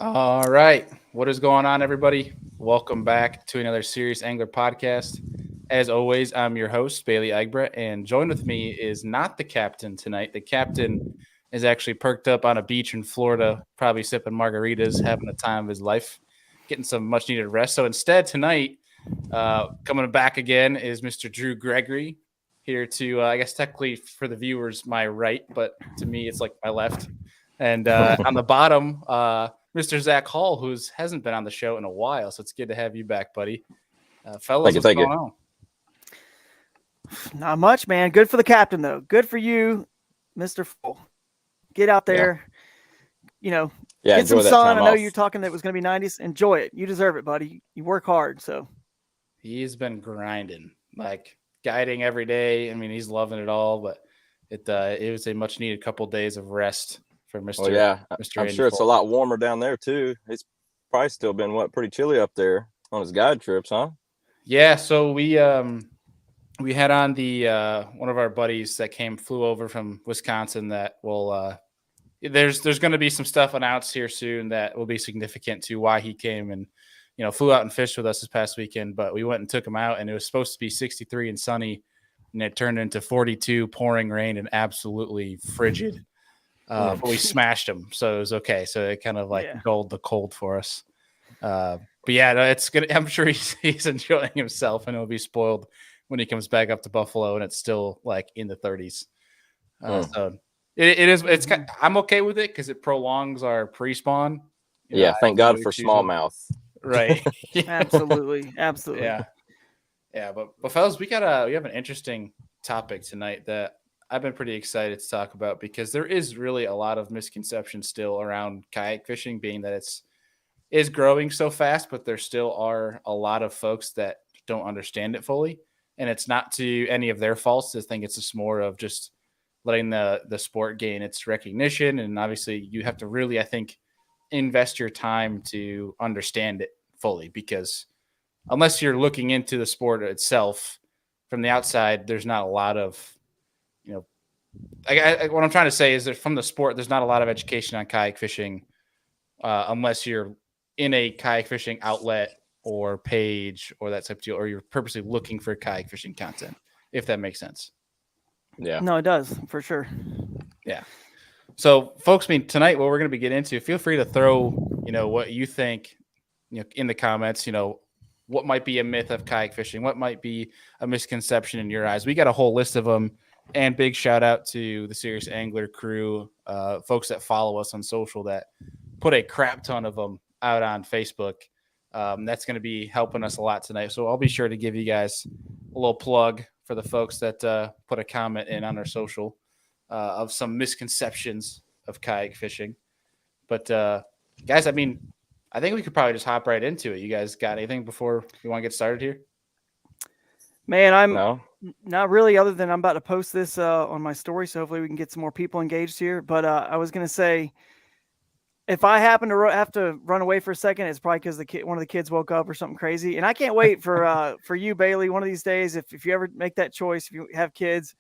All right. What is going on, everybody? Welcome back to another Serious Angler podcast. As always, I'm your host, Bailey Egbert, and joined with me is not the captain tonight. The captain is actually perked up on a beach in Florida, probably sipping margaritas, having the time of his life, getting some much needed rest. So instead, tonight, coming back again is Mr. Drew Gregory here to, I guess, technically for the viewers, my right, but to me, it's like my left. And on the bottom, Mr. Zack Hall, who hasn't been on the show in a while. So it's good to have you back, buddy. Fellas, what's going on? Not much, man. Good for the captain, though. Good for you, Mr. Full. Get out there, get some sun. I know you're talking that it was going to be 90s. Enjoy it. You deserve it, buddy. You work hard, so. He's been grinding, like guiding every day. I mean, he's loving it all, but it was a much needed couple days of rest for Mr. Oh, yeah. Mr. I'm sure it's a lot warmer down there too. It's probably still been pretty chilly up there on his guide trips, huh? Yeah. So we had on the one of our buddies that flew over from Wisconsin that will there's going to be some stuff announced here soon that will be significant to why he came and flew out and fished with us this past weekend. But we went and took him out, and it was supposed to be 63 and sunny, and it turned into 42, pouring rain, and absolutely frigid. But we smashed him, so it was okay. So it kind of dulled the cold for us. But yeah, it's good. I'm sure he's enjoying himself, and he'll be spoiled when he comes back up to Buffalo and it's still like in the 30s. So it is. It's I'm okay with it because it prolongs our pre-spawn. Thank God for smallmouth. Right. Absolutely. Yeah. But fellas, we have an interesting topic tonight that I've been pretty excited to talk about because there is really a lot of misconceptions still around kayak fishing, being that is growing so fast, but there still are a lot of folks that don't understand it fully. And it's not to any of their faults. I think it's just more of just letting the sport gain its recognition. And obviously you have to really, I think, invest your time to understand it fully, because unless you're looking into the sport itself from the outside, there's not a lot of, what I'm trying to say is that from the sport, there's not a lot of education on kayak fishing unless you're in a kayak fishing outlet or page or that type of deal, or you're purposely looking for kayak fishing content, if that makes sense. Yeah. No, it does, for sure. Yeah. So, folks, tonight, what we're going to be getting into, feel free to throw, what you think, in the comments, what might be a myth of kayak fishing, what might be a misconception in your eyes. We got a whole list of them, and big shout out to the Serious Angler crew, folks that follow us on social that put a crap ton of them out on Facebook. That's going to be helping us a lot tonight. So I'll be sure to give you guys a little plug for the folks that put a comment in on our social of some misconceptions of kayak fishing. But guys, I think we could probably just hop right into it. You guys got anything before we want to get started here? Man, I'm not really, other than I'm about to post this on my story. So hopefully we can get some more people engaged here. But I was going to say, if I happen to have to run away for a second, it's probably because one of the kids woke up or something crazy. And I can't wait for you, Bailey, one of these days, if you ever make that choice, if you have kids,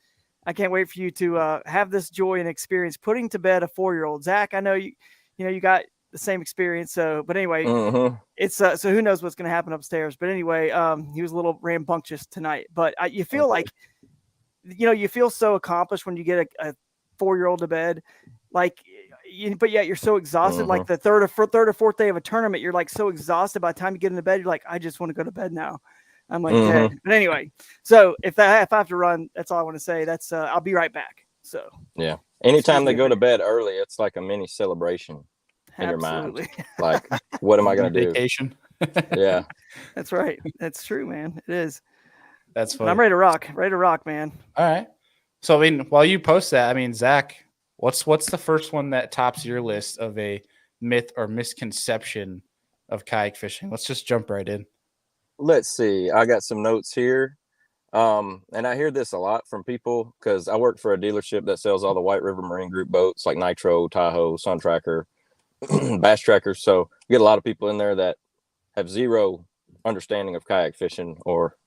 I can't wait for you to have this joy and experience putting to bed a 4-year-old. Zach, I know you got the same experience. So, but anyway, it's so who knows what's going to happen upstairs. But anyway, he was a little rambunctious tonight. But you feel like, you feel so accomplished when you get a 4-year-old to bed, but yet you're so exhausted. Like the third or fourth day of a tournament, you're like so exhausted. By the time you get into bed, you're like, I just want to go to bed now. I'm like, dead. But anyway, so if I have to run, that's all I want to say. That's I'll be right back. So yeah, anytime they go to bed early, it's like a mini celebration in your mind. Like, what am I going to do? Vacation. Yeah, that's right. That's true, man. It is. That's funny. I'm ready to rock. Ready to rock, man. All right. So while you post that, Zach, what's the first one that tops your list of a myth or misconception of kayak fishing? Let's just jump right in. Let's see. I got some notes here. And I hear this a lot from people because I work for a dealership that sells all the White River Marine Group boats like Nitro, Tahoe, Sun Tracker, Bass Tracker. So you get a lot of people in there that have zero understanding of kayak fishing or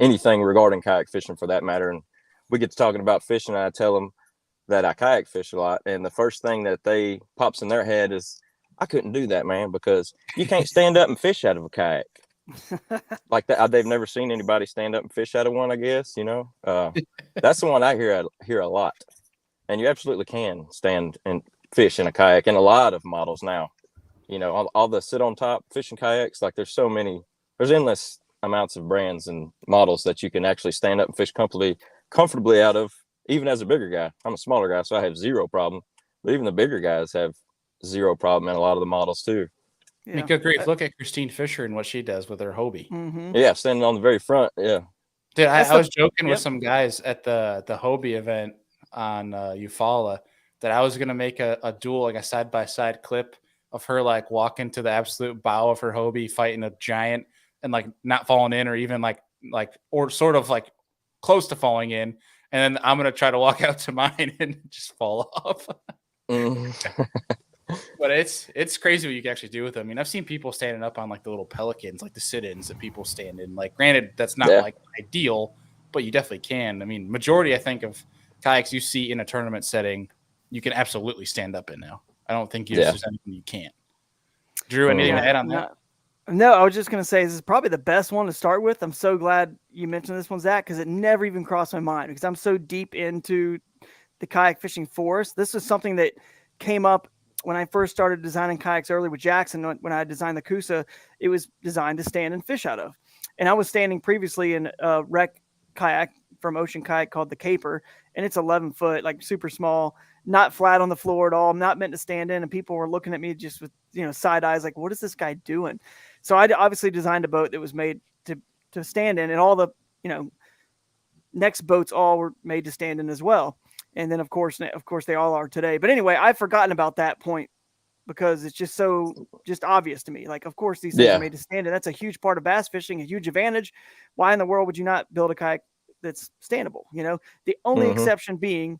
anything regarding kayak fishing for that matter. And we get to talking about fishing, and I tell them that I kayak fish a lot. And the first thing that pops in their head is I couldn't do that, man, because you can't stand up and fish out of a kayak like that. They've never seen anybody stand up and fish out of one, I guess, that's the one I hear a lot. And you absolutely can stand and fish in a kayak, and a lot of models now, all the sit on top fishing kayaks, like there's endless amounts of brands and models that you can actually stand up and fish comfortably out of, even as a bigger guy. I'm a smaller guy, so I have zero problem, but even the bigger guys have zero problem in a lot of the models too. Yeah. I mean, good grief, look at Christine Fisher and what she does with her Hobie. Mm-hmm. Yeah, standing on the very front. Yeah, dude, I was joking with some guys at the Hobie event on Eufaula that I was gonna make a duel, like a side-by-side clip of her like walking to the absolute bow of her Hobie fighting a giant and like not falling in, or even like or sort of like close to falling in, and then I'm gonna try to walk out to mine and just fall off. But it's crazy what you can actually do with them. I mean, I've seen people standing up on like the little pelicans, like the sit-ins that people stand in. Like, granted, that's not like ideal, but you definitely can. I mean, majority, I think, of kayaks you see in a tournament setting, you can absolutely stand up in now. I don't think there's anything you can't. Drew, anything to add on that? No, I was just going to say this is probably the best one to start with. I'm so glad you mentioned this one, Zach, because it never even crossed my mind because I'm so deep into the kayak fishing forest. This is something that came up when I first started designing kayaks early with Jackson. When I designed the Kusa, it was designed to stand and fish out of. And I was standing previously in a wreck kayak from Ocean Kayak called the Caper, and it's 11 foot, like super small, not flat on the floor at all. I'm not meant to stand in, and people were looking at me just with side eyes, like, what is this guy doing? So I obviously designed a boat that was made to stand in, and all the next boats all were made to stand in as well. And then of course they all are today. But anyway, I've forgotten about that point because it's just obvious to me. Like, of course these things are made to stand in. That's a huge part of bass fishing, a huge advantage. Why in the world would you not build a kayak that's standable? The only exception being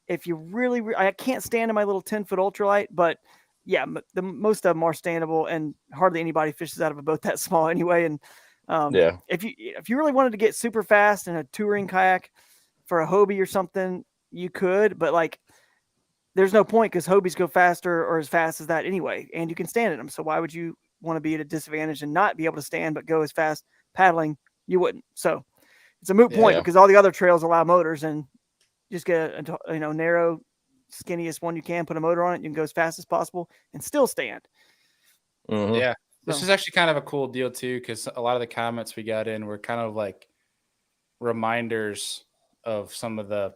if you really, I can't stand in my little 10-foot ultralight, but yeah, most of them are standable, and hardly anybody fishes out of a boat that small anyway. And if you really wanted to get super fast in a touring kayak for a Hobie or something, you could, but like there's no point because Hobies go faster or as fast as that anyway, and you can stand in them. So why would you want to be at a disadvantage and not be able to stand but go as fast paddling? You wouldn't. So it's a moot point because all the other trails allow motors, and just get a narrow, skinniest one you can, put a motor on it, you can go as fast as possible and still stand. Yeah, this is actually kind of a cool deal too, because a lot of the comments we got in were kind of like reminders of some of the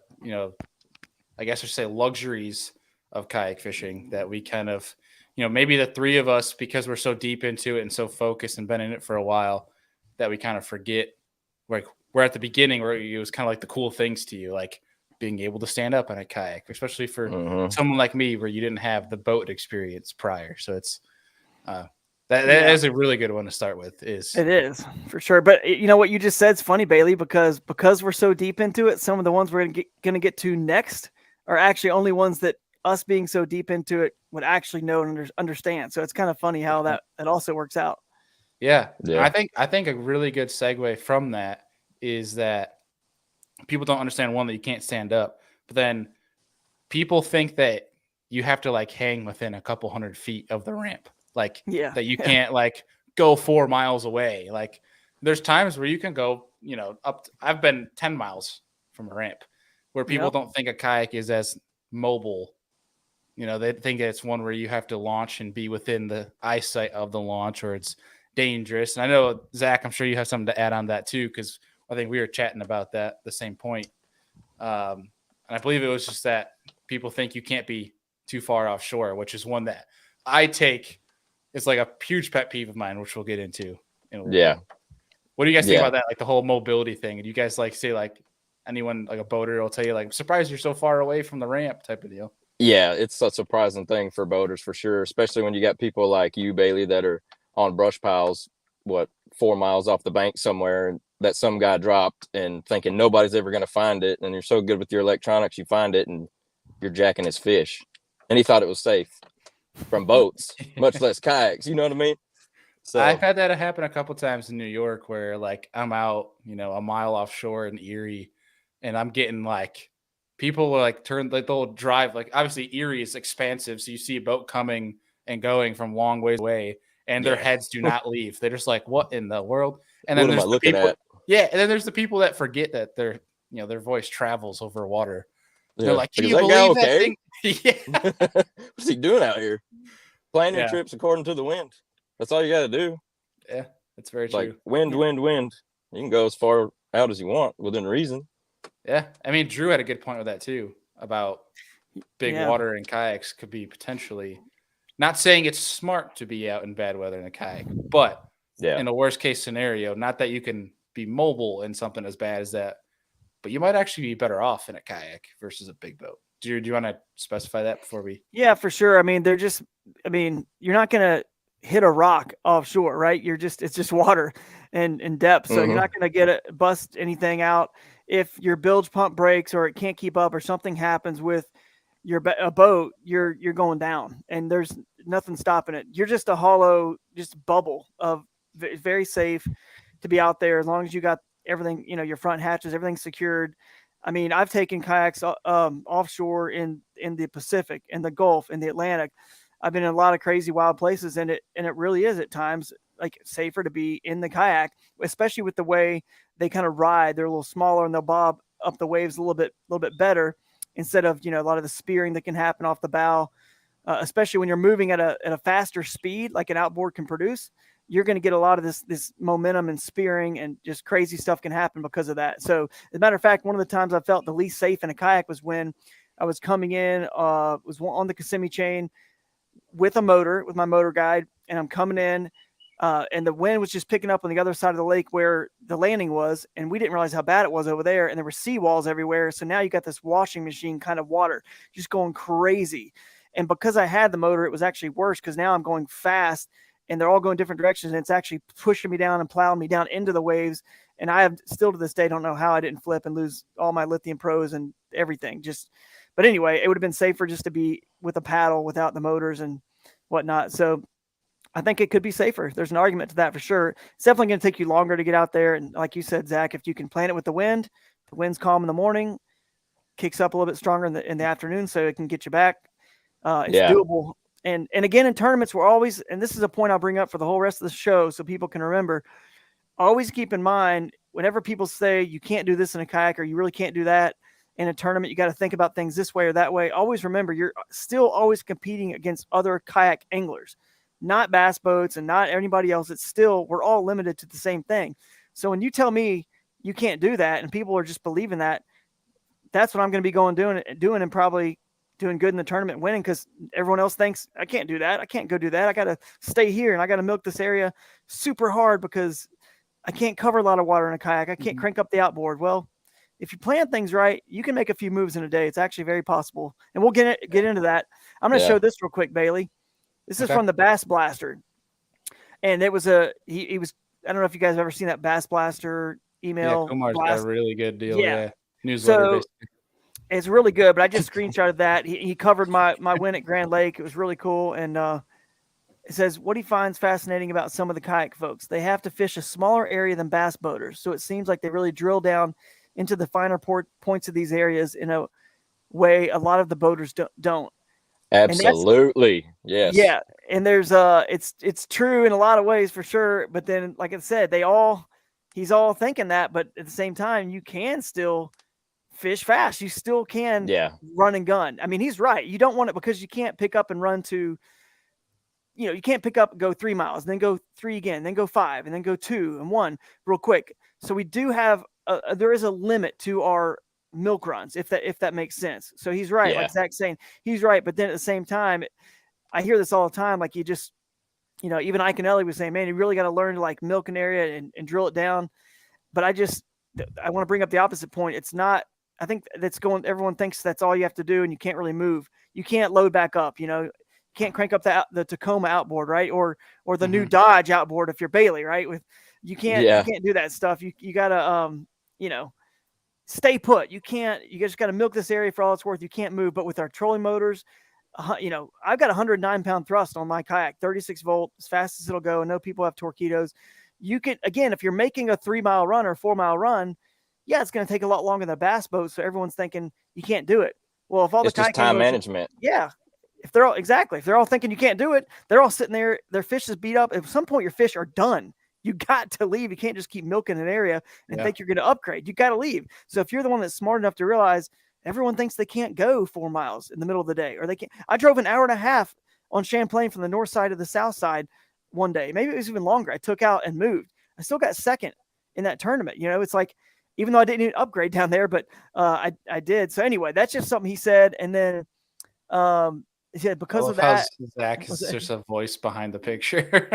I guess I should say luxuries of kayak fishing that we kind of maybe the three of us, because we're so deep into it and so focused and been in it for a while, that we kind of forget, like we're at the beginning where it was kind of like the cool things to you, like being able to stand up on a kayak, especially for someone like me where you didn't have the boat experience prior. So it's that is a really good one to start with. It is for sure. But what you just said is funny, Bailey, because we're so deep into it, some of the ones we're going to get to next are actually only ones that us being so deep into it would actually know and understand. So it's kind of funny how that also works out. Yeah. I think a really good segue from that is that people don't understand, one, that you can't stand up, but then people think that you have to like hang within a couple 100 feet of the ramp. Like that you can't like go 4 miles away. Like there's times where you can go, up. I've been 10 miles from a ramp where people don't think a kayak is as mobile. They think it's one where you have to launch and be within the eyesight of the launch, or it's dangerous. And I know, Zach, I'm sure you have something to add on that too, because I think we were chatting about that, the same point. And I believe it was just that people think you can't be too far offshore, which is one that I take. It's like a huge pet peeve of mine, which we'll get into in a little bit. What do you guys think about that? Like the whole mobility thing? And you guys like say like anyone like a boater will tell you like, I'm surprised you're so far away from the ramp type of deal. Yeah, it's a surprising thing for boaters for sure, especially when you got people like you, Bailey, that are on brush piles, 4 miles off the bank somewhere that some guy dropped, and thinking nobody's ever going to find it. And you're so good with your electronics, you find it and you're jacking his fish. And he thought it was safe from boats, much less kayaks. You know what I mean? So I've had that happen a couple times in New York where like I'm out, a mile offshore in Erie, and I'm getting like people will like they'll drive, like obviously Erie is expansive. So you see a boat coming and going from long ways away, and their heads do not leave. They're just like, what in the world? And then there's the people, and then the's the people that forget that their voice travels over water. Yeah. They're like, can you believe that thing? Yeah. What's he doing out here? Plan your trips according to the wind. That's all you got to do. Yeah, that's very true. Like wind. You can go as far out as you want within reason. Yeah, I mean, Drew had a good point with that too about big water and kayaks could be potentially. Not saying it's smart to be out in bad weather in a kayak, but in a worst case scenario, not that you can be mobile in something as bad as that, but you might actually be better off in a kayak versus a big boat. Do you want to specify that before we? Yeah, for sure. I mean, you're not going to hit a rock offshore, right? It's just water and depth. So you're not going to bust anything out. If your bilge pump breaks or it can't keep up or something happens with a boat, you're going down and there's nothing stopping it. You're just a hollow, just bubble of very safe to be out there as long as you got everything, your front hatches, everything's secured. I mean, I've taken kayaks offshore in the Pacific, in the Gulf, in the Atlantic. I've been in a lot of crazy wild places, and it really is at times like safer to be in the kayak, especially with the way they kind of ride. They're a little smaller and they'll bob up the waves a little bit better instead of a lot of the spearing that can happen off the bow, especially when you're moving at a faster speed like an outboard can produce. You're going to get a lot of this momentum and spearing, and just crazy stuff can happen because of that. So as a matter of fact, one of the times I felt the least safe in a kayak was when I was coming in, was on the Kissimmee chain with my motor guide, and I'm coming in, and the wind was just picking up on the other side of the lake where the landing was, and we didn't realize how bad it was over there, and there were seawalls everywhere. So now you got this washing machine kind of water just going crazy. And because I had the motor, it was actually worse because now I'm going fast, and they're all going different directions, and it's actually pushing me down and plowing me down into the waves. And I have still to this day don't know how I didn't flip and lose all my lithium pros and everything. But anyway, it would have been safer just to be with a paddle without the motors and whatnot. So I think it could be safer. There's an argument to that for sure. It's definitely going to take you longer to get out there. And like you said, Zach, if you can plan it with the wind's calm in the morning, kicks up a little bit stronger in the afternoon, so it can get you back. It's doable. And again, in tournaments, we're always, and this is a point I'll bring up for the whole rest of the show so people can remember, always keep in mind, whenever people say you can't do this in a kayak or you really can't do that in a tournament, you got to think about things this way or that way. Always remember, you're still always competing against other kayak anglers, not bass boats and not anybody else. It's still, we're all limited to the same thing. So when you tell me you can't do that and people are just believing that, that's what I'm going to be doing and probably doing good in the tournament, winning, because everyone else thinks I can't do that. I can't go do that. I got to stay here and I got to milk this area super hard because I can't cover a lot of water in a kayak. I can't crank up the outboard. Well, if you plan things right, you can make a few moves in a day. It's actually very possible. And we'll get into that. I'm going to show this real quick, Bailey. This is from the Bass Blaster. And it was he was, I don't know if you guys have ever seen that Bass Blaster email. Yeah, Kumar's got a really good deal. Yeah. Newsletter. So, it's really good, but I just screenshotted that. He covered my win at Grand Lake. It was really cool. And it says, what he finds fascinating about some of the kayak folks, they have to fish a smaller area than bass boaters. So it seems like they really drill down into the finer points of these areas in a way a lot of the boaters don't. Absolutely. Yes. Yeah. And there's it's true in a lot of ways for sure. But then, like I said, he's all thinking that, but at the same time, you can still fish fast. You still can run and gun. I mean, he's right. You don't want it because you can't pick up and run to, you can't pick up and go 3 miles, and then go 3 again, then go 5, and then go 2 and 1 real quick. So we do have, there is a limit to our milk runs, if that makes sense. So he's right. Like Zach's saying, he's right. But then at the same time, I hear this all the time. Like you just, even Ike and Ellie was saying, man, you really got to learn to like milk an area and drill it down. But I want to bring up the opposite point. It's not, I think everyone thinks that's all you have to do and you can't really move. You can't load back up, you can't crank up the Tacoma outboard, right? Or the new Dodge outboard if you're Bailey, right? You can't do that stuff. You gotta, stay put. You just gotta milk this area for all it's worth. You can't move. But with our trolling motors, I've got a 109-pound thrust on my kayak, 36 volt, as fast as it'll go. I know people have torpedoes. You can, again, if you're making a 3-mile run or a 4-mile run, it's going to take a lot longer than a bass boat. So everyone's thinking you can't do it. Well, if all it's the just time management. if they're all thinking you can't do it, they're all sitting there, their fish is beat up. At some point, your fish are done. You got to leave. You can't just keep milking an area and think you're going to upgrade. You got to leave. So if you're the one that's smart enough to realize everyone thinks they can't go 4 miles in the middle of the day, or they can't. I drove an hour and a half on Champlain from the north side to the south side one day. Maybe it was even longer. I took out and moved. I still got second in that tournament. You know, it's like, even though I didn't even upgrade down there, but I did. So anyway, that's just something he said. And then he said, because of that, Zach is just a voice behind the picture.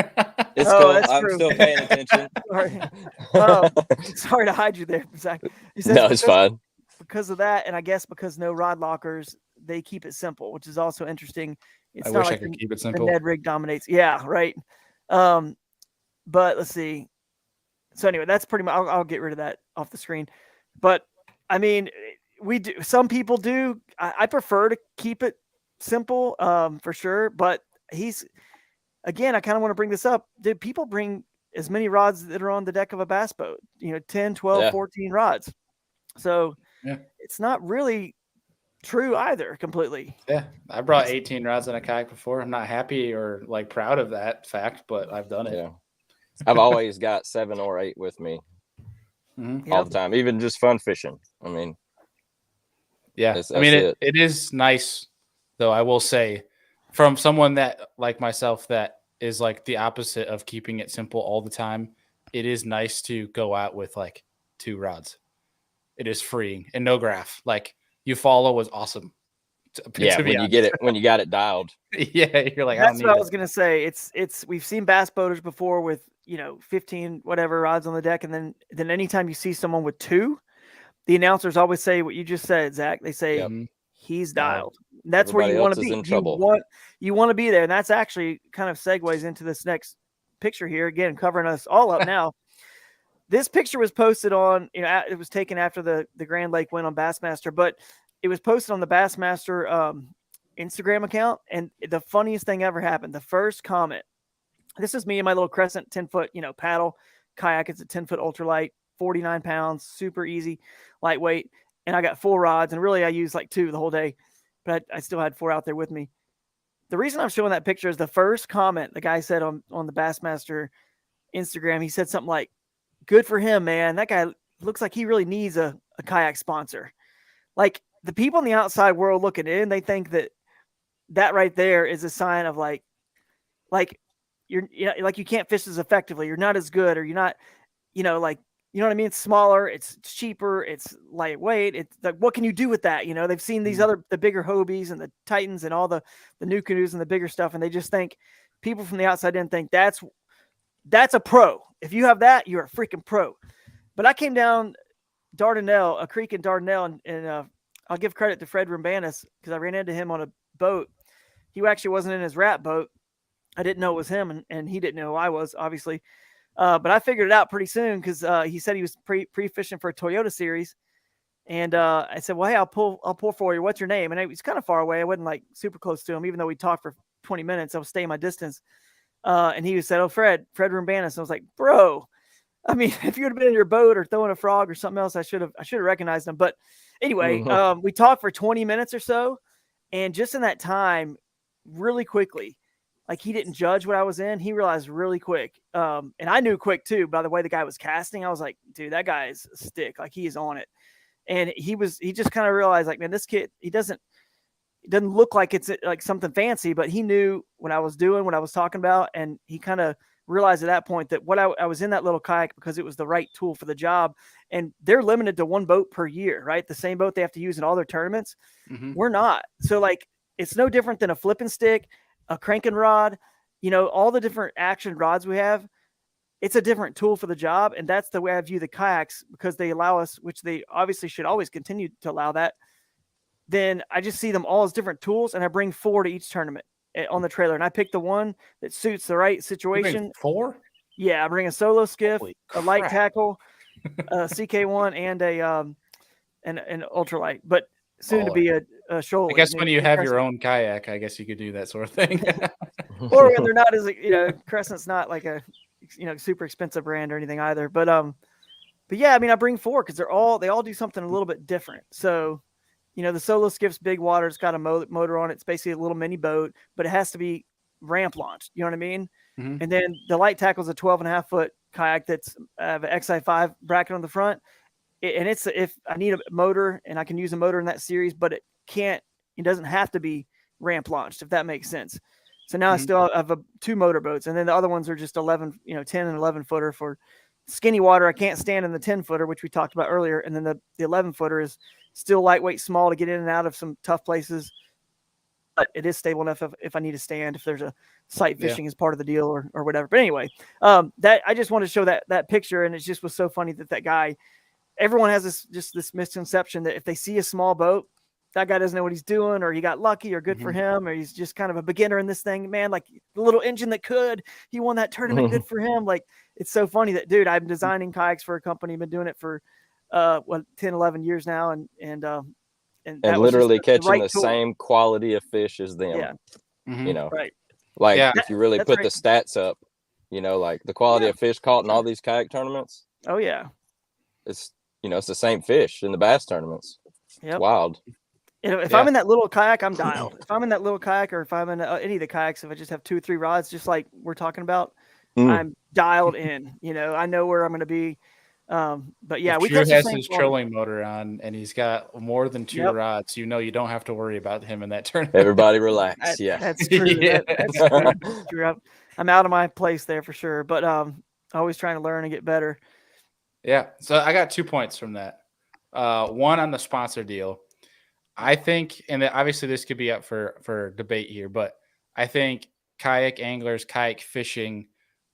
It's cool. I'm still paying attention. Sorry to hide you there, Zach. He says, no, it's fine. Because of that, and I guess because no rod lockers, they keep it simple, which is also interesting. It's I not wish like I could keep it simple. The Ned rig dominates. Yeah, right. But let's see. So anyway, that's pretty much. I'll get rid of that off the screen. But I mean, we do. Some people do. I prefer to keep it simple, for sure. But again, I kind of want to bring this up. Did people bring as many rods that are on the deck of a bass boat? 10, 12, 14 rods. So it's not really true either completely. Yeah. I brought 18 rods on a kayak before. I'm not happy or like proud of that fact, but I've done it. Yeah. I've always got 7 or 8 with me all the time, even just fun fishing. I mean, that's it is nice though. I will say, from someone that like myself, that is like the opposite of keeping it simple all the time, it is nice to go out with like 2 rods. It is freeing and no graph. Like you follow was awesome. When you got it dialed. Yeah, you're like, that's what I was gonna say. It's we've seen bass boaters before with 15 whatever rods on the deck, and then anytime you see someone with 2, the announcers always say what you just said, Zach. They say he's dialed. That's where you want to be. You want to be there, and that's actually kind of segues into this next picture here. Again, covering us all up now. This picture was posted on, it was taken after the Grand Lake win on Bassmaster, but it was posted on the Bassmaster Instagram account. And the funniest thing ever happened. The first comment, this is me and my little Crescent 10-foot, paddle kayak. It's a 10-foot ultralight, 49 pounds, super easy, lightweight. And I got 4 rods, and really I used like 2 the whole day, but I still had 4 out there with me. The reason I'm showing that picture is the first comment the guy said on the Bassmaster Instagram. He said something like, "Good for him, man. That guy looks like he really needs a kayak sponsor." Like the people in the outside world looking in, they think that right there is a sign of like you're like you can't fish as effectively. You're not as good, or you're not, like, you know what I mean? It's smaller, it's cheaper, it's lightweight. It's like, what can you do with that? They've seen these the bigger Hobies and the Titans and all the new canoes and the bigger stuff, and they just think, people from the outside in think that's a pro. If you have that, you're a freaking pro. But I came down Dardanelle, a creek in Dardanelle, and I'll give credit to Fred Rumbanis because I ran into him on a boat. He actually wasn't in his rat boat. I didn't know it was him, and he didn't know who I was, obviously. But I figured it out pretty soon because he said he was pre-fishing for a Toyota series. And I said, well, hey, I'll pull for you. What's your name? And he's kind of far away. I wasn't like super close to him, even though we talked for 20 minutes. I was staying my distance. And he said, "Oh, Fred Rumbanis." And I was like, "Bro, I mean, if you would have been in your boat or throwing a frog or something else, I should have recognized him." But anyway, we talked for 20 minutes or so. And just in that time, really quickly, like, he didn't judge what I was in. He realized really quick. And I knew quick too, by the way the guy was casting. I was like, dude, that guy is a stick. Like, he is on it. And he just kind of realized, like, man, this kid, it doesn't look like it's like something fancy, but he knew what I was doing, what I was talking about. And he kind of realized at that point that what I was in that little kayak because it was the right tool for the job. And they're limited to 1 boat per year, right? The same boat they have to use in all their tournaments. We're not. So, like, it's no different than a flipping stick, a cranking rod, all the different action rods we have. It's a different tool for the job. And that's the way I view the kayaks, because they allow us, which they obviously should always continue to allow that. Then I just see them all as different tools, and I bring 4 to each tournament on the trailer. And I pick the one that suits the right situation. 4? Yeah, I bring a solo skiff, a light tackle, a CK1, and an ultralight, but soon to be a shoal. I guess when you have your own kayak, I guess you could do that sort of thing. Or when they're not as, Crescent's not like a, super expensive brand or anything either. But yeah, I mean, I bring 4 because they all do something a little bit different. So, the solo skiff's big water. It's got a motor on it. It's basically a little mini boat, but it has to be ramp launched. You know what I mean? Mm-hmm. And then the light tackle is a 12.5-foot kayak that's an XI5 bracket on the front. And it's, if I need a motor, and I can use a motor in that series, but it doesn't have to be ramp launched, if that makes sense. So now I still have 2 motor boats, and then the other ones are just 10 and 11 footer for skinny water. I can't stand in the 10 footer, which we talked about earlier. And then the 11 footer is still lightweight, small to get in and out of some tough places, but it is stable enough if I need to stand, if there's a sight fishing as part of the deal or whatever. But anyway, that I just wanted to show that picture. And it just was so funny that guy, everyone has this misconception that if they see a small boat, that guy doesn't know what he's doing, or he got lucky, or good for him, or he's just kind of a beginner in this thing, man. Like the little engine that he won that tournament. Good for him. Like, it's so funny that, dude, I'm designing kayaks for a company, been doing it for 10, 11 years now. And literally catching the same quality of fish as them. Yeah. Right. Like if you really put the stats up, like the quality of fish caught in all these kayak tournaments. Oh yeah. It's, it's the same fish in the bass tournaments. Yep. It's wild. If I'm in that little kayak, I'm dialed. If I'm in that little kayak, or if I'm in any of the kayaks, if I just have 2 or 3 rods, just like we're talking about, I'm dialed in. I know where I'm going to be. But yeah, Drew has his trolling motor on, and he's got more than 2 rods. You don't have to worry about him in that tournament. Everybody relax. That's true. That's true. I'm out of my place there for sure. But always trying to learn and get better. Yeah. So I got 2 points from that. One on the sponsor deal. I think, and obviously this could be up for debate here, but I think kayak anglers, kayak fishing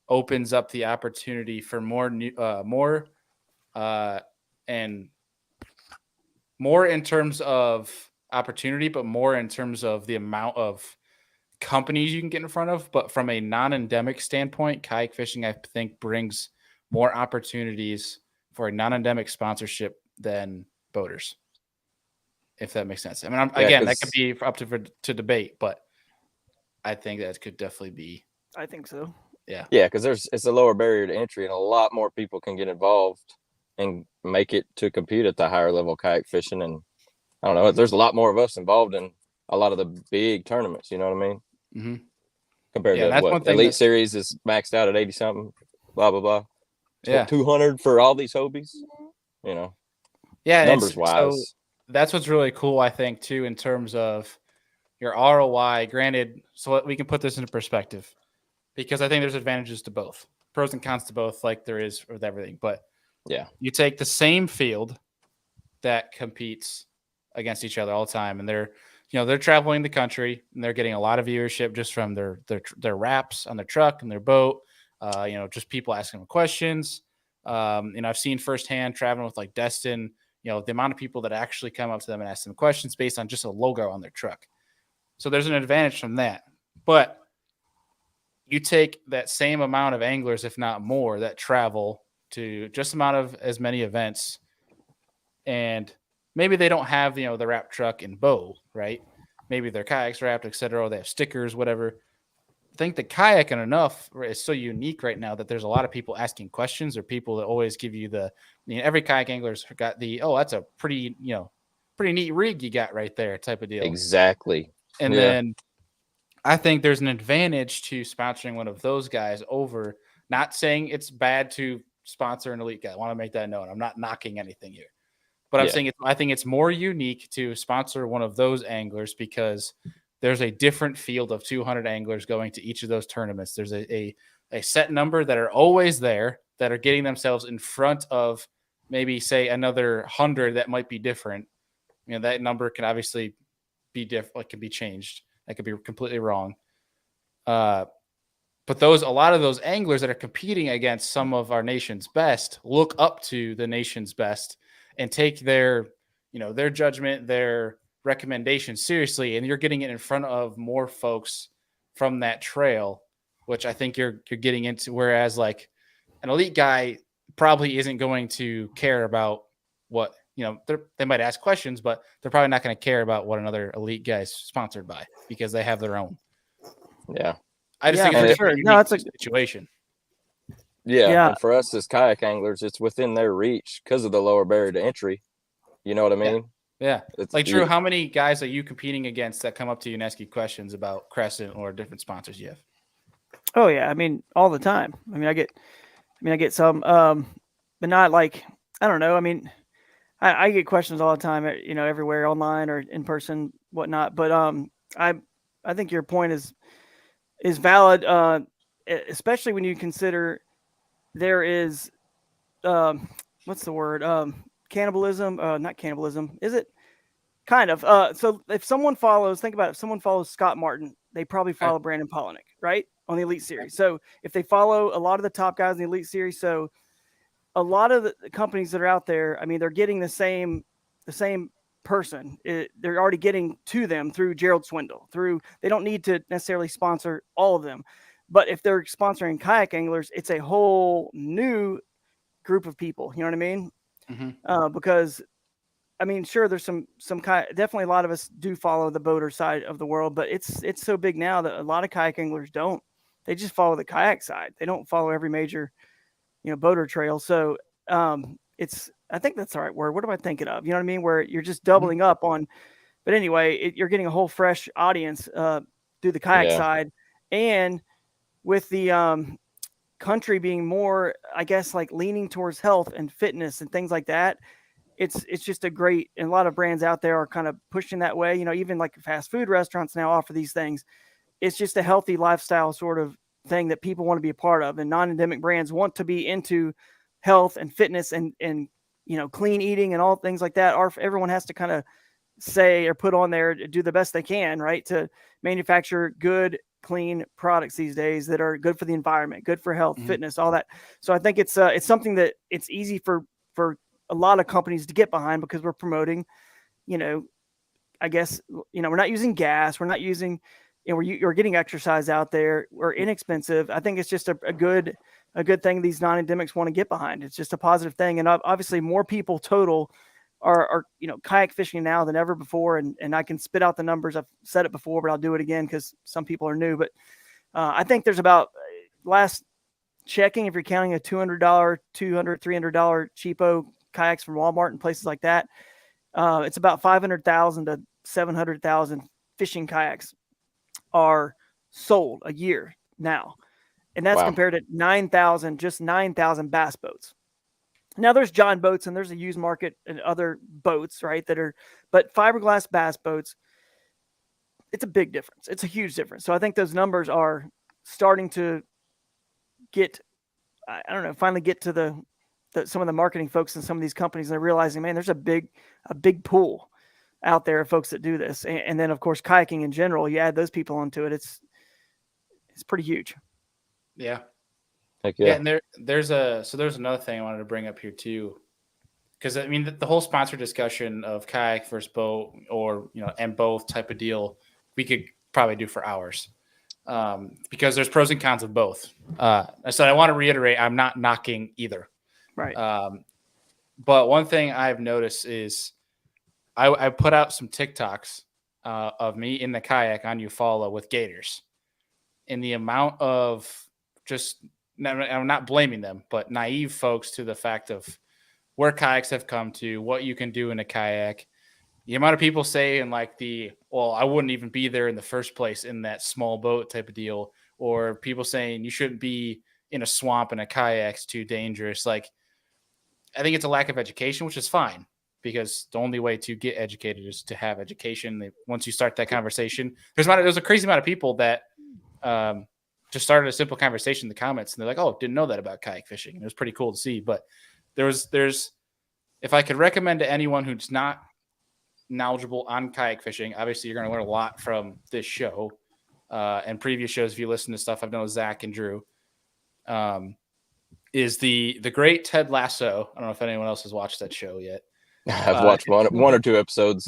opens up the opportunity for more and more in terms of opportunity, but more in terms of the amount of companies you can get in front of. But from a non-endemic standpoint, kayak fishing, I think, brings more opportunities for a non-endemic sponsorship than boaters, if that makes sense. I mean, that could be up to debate, but I think that could definitely be. I think so. Yeah. Yeah, because it's a lower barrier to entry, and a lot more people can get involved and make it to compete at the higher level kayak fishing. And I don't know, there's a lot more of us involved in a lot of the big tournaments. You know what I mean? Mm-hmm. Compared to what Elite Series is maxed out at 80 something, blah blah blah. Yeah, 200 for all these Hobies. Yeah, numbers wise. So that's what's really cool, I think, too, in terms of your ROI. Granted, so we can put this into perspective, because I think there's advantages to both, pros and cons to both, like there is with everything. But yeah, you take the same field that competes against each other all the time, and they're traveling the country, and they're getting a lot of viewership just from their wraps on their truck and their boat. Just people asking them questions. I've seen firsthand traveling with like Destin, the amount of people that actually come up to them and ask them questions based on just a logo on their truck. So there's an advantage from that. But you take that same amount of anglers, if not more, that travel to just as many events, and maybe they don't have, the wrap truck and bow, right? Maybe their kayaks wrapped, etc. Or they have stickers, whatever. I think the kayak enough is so unique right now that there's a lot of people asking questions, or people that always give you every kayak angler's got that's a pretty neat rig you got right there type of deal. Exactly. And then I think there's an advantage to sponsoring one of those guys over, not saying it's bad to sponsor an elite guy. I want to make that known. I'm not knocking anything here, but I'm saying I think it's more unique to sponsor one of those anglers, because there's a different field of 200 anglers going to each of those tournaments. There's a set number that are always there, that are getting themselves in front of maybe, say, another 100 that might be different. That number can obviously be different. It can be changed. That could be completely wrong. But a lot of those anglers that are competing against some of our nation's best look up to the nation's best and take their judgment, their recommendation seriously, and you're getting it in front of more folks from that trail, which I think you're getting into. Whereas like an elite guy probably isn't going to care about what they might ask questions, but they're probably not going to care about what another elite guy is sponsored by, because they have their own. Yeah, I just think it's a situation. Yeah, and for us as kayak anglers, it's within their reach because of the lower barrier to entry. You know what I mean? Yeah. Like, Drew, how many guys are you competing against that come up to you and ask you questions about Crescent or different sponsors you have? Oh yeah, I mean all the time. I mean I get some, but not like, I don't know. I mean, I get questions all the time, everywhere, online or in person, whatnot. But I think your point is valid, especially when you consider there is, what's the word, cannibalism, not cannibalism, is it? Kind of. So if someone follows, think about it. If someone follows Scott Martin, they probably follow Brandon Palaniuk, right, on the Elite Series. So if they follow a lot of the top guys in the Elite Series, so a lot of the companies that are out there, I mean, they're getting the same person. They're already getting to them through Gerald Swindle. They don't need to necessarily sponsor all of them, but if they're sponsoring kayak anglers, it's a whole new group of people. You know what I mean? Mm-hmm. Because I mean, sure, there's some definitely a lot of us do follow the boater side of the world, but it's so big now that a lot of kayak anglers don't. They just follow the kayak side. They don't follow every major, boater trail. So I think that's the right word. What am I thinking of? You know what I mean? Where you're just doubling up on, but anyway, you're getting a whole fresh audience through the kayak side, and with the country being more, I guess, like leaning towards health and fitness and things like that. It's just a great, and a lot of brands out there are kind of pushing that way. Even like fast food restaurants now offer these things. It's just a healthy lifestyle sort of thing that people want to be a part of, and non-endemic brands want to be into health and fitness and clean eating and all things like that. Everyone has to kind of say or put on there, do the best they can, right, to manufacture good, clean products these days that are good for the environment, good for health, fitness, all that. So I think it's something that it's easy for a lot of companies to get behind, because we're promoting, I guess, we're not using gas. We're not using, you're getting exercise out there. We're inexpensive. I think it's just a good thing these non-endemics want to get behind. It's just a positive thing. And obviously more people total are kayak fishing now than ever before. And I can spit out the numbers. I've said it before, but I'll do it again because some people are new. But I think there's about, last checking, if you're counting a $200, $300 cheapo kayaks from Walmart and places like that, it's about 500,000 to 700,000 fishing kayaks are sold a year now. And that's compared to 9,000 bass boats. Now there's John boats and there's a used market and other boats, right, but fiberglass bass boats, it's a big difference. It's a huge difference. So I think those numbers are starting to get, I don't know, finally get to some of the marketing folks in some of these companies, and they're realizing, man, there's a big pool out there of folks that do this. And then of course, kayaking in general, you add those people onto it. It's pretty huge. Yeah. Heck yeah. And there's another thing I wanted to bring up here too. Cause I mean, the whole sponsor discussion of kayak versus boat, or, and both type of deal, we could probably do for hours. Because there's pros and cons of both. So I want to reiterate, I'm not knocking either. Right. But one thing I've noticed is I put out some TikToks of me in the kayak on Eufaula with gators, and the amount of I'm not blaming them, but naive folks to the fact of where kayaks have come to, what you can do in a kayak. The amount of people saying like I wouldn't even be there in the first place in that small boat type of deal, or people saying you shouldn't be in a swamp in a kayak, it's too dangerous. Like, I think it's a lack of education, which is fine, because the only way to get educated is to have education. Once you start that conversation, there's a crazy amount of people that just started a simple conversation in the comments, and they're like, "Oh, didn't know that about kayak fishing." And it was pretty cool to see. But there's if I could recommend to anyone who's not knowledgeable on kayak fishing, obviously you're going to learn a lot from this show and previous shows. If you listen to stuff I've done with Zack and Drew, is the great Ted Lasso. I don't know if anyone else has watched that show yet. I've watched one or two episodes.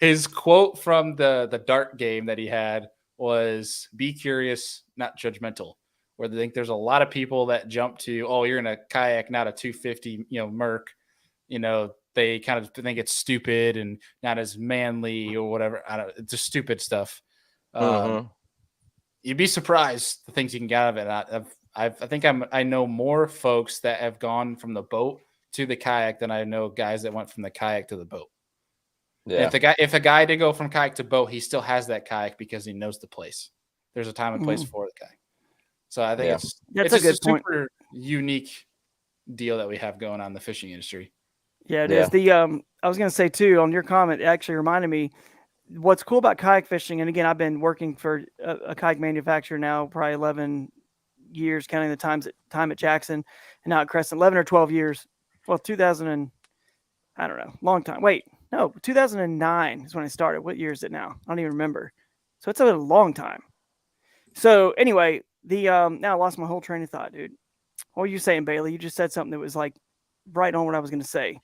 His quote from the dart game that he had was, "Be curious, not judgmental." Where they think there's a lot of people that jump to, "Oh, you're in a kayak, not a 250, Merc." They kind of think it's stupid and not as manly or whatever. It's just stupid stuff. You'd be surprised the things you can get out of it. I know more folks that have gone from the boat to the kayak than I know guys that went from the kayak to the boat. Yeah. If a guy did go from kayak to boat, he still has that kayak because he knows the place. There's a time and place for the kayak. So I think it's a good point. Super unique deal that we have going on in the fishing industry. Yeah, it is. I was going to say too, on your comment, it actually reminded me what's cool about kayak fishing. And again, I've been working for a kayak manufacturer now, probably 11 years, counting the time at Jackson and now at Crescent, 11 or 12 years. Well, 2000 and I don't know, long time. Wait, no, 2009 is when I started. What year is it now? I don't even remember. So it's a long time. So anyway, now I lost my whole train of thought, dude. What were you saying, Bailey? You just said something that was like right on what I was going to say.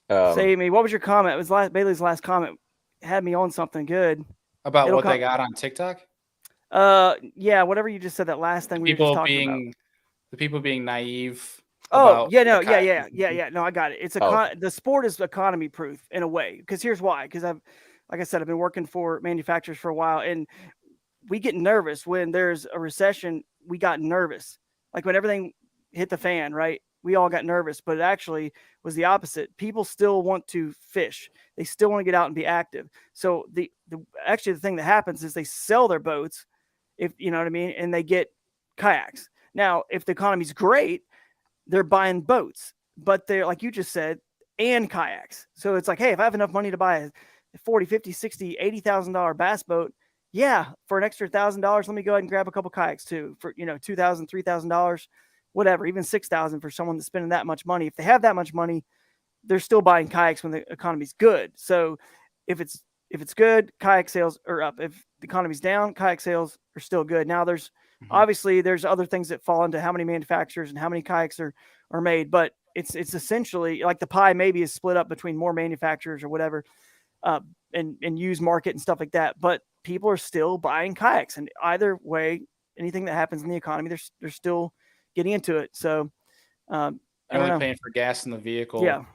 Save me. What was your comment? It was Bailey's last comment. Had me on something good. About what they got on TikTok? Yeah, whatever you just said, that last thing we were just talking about. The people being naive. Oh, yeah, no, yeah. No, I got it. It's the sport is economy proof in a way. Because here's why. Because like I said, I've been working for manufacturers for a while, and we get nervous when there's a recession. We got nervous, like when everything hit the fan, right? We all got nervous, but it actually was the opposite. People still want to fish. They still want to get out and be active. So the thing that happens is they sell their boats, if you know what I mean, and they get kayaks. Now, if the economy's great, they're buying boats, but they're, like you just said, and kayaks. So it's like, hey, if I have enough money to buy a $40, $50, $60, $80,000 bass boat, yeah, for an extra $1,000, let me go ahead and grab a couple kayaks too for, $2,000, $3,000, whatever, even $6,000 for someone that's spending that much money. If they have that much money, they're still buying kayaks when the economy's good. So if it's good, kayak sales are up. If the economy's down, kayak sales are still good. Now there's obviously there's other things that fall into how many manufacturers and how many kayaks are made, but it's essentially like the pie maybe is split up between more manufacturers or whatever, and used market and stuff like that. But people are still buying kayaks, and either way, anything that happens in the economy, they're still getting into it. So only paying for gas in the vehicle. Yeah.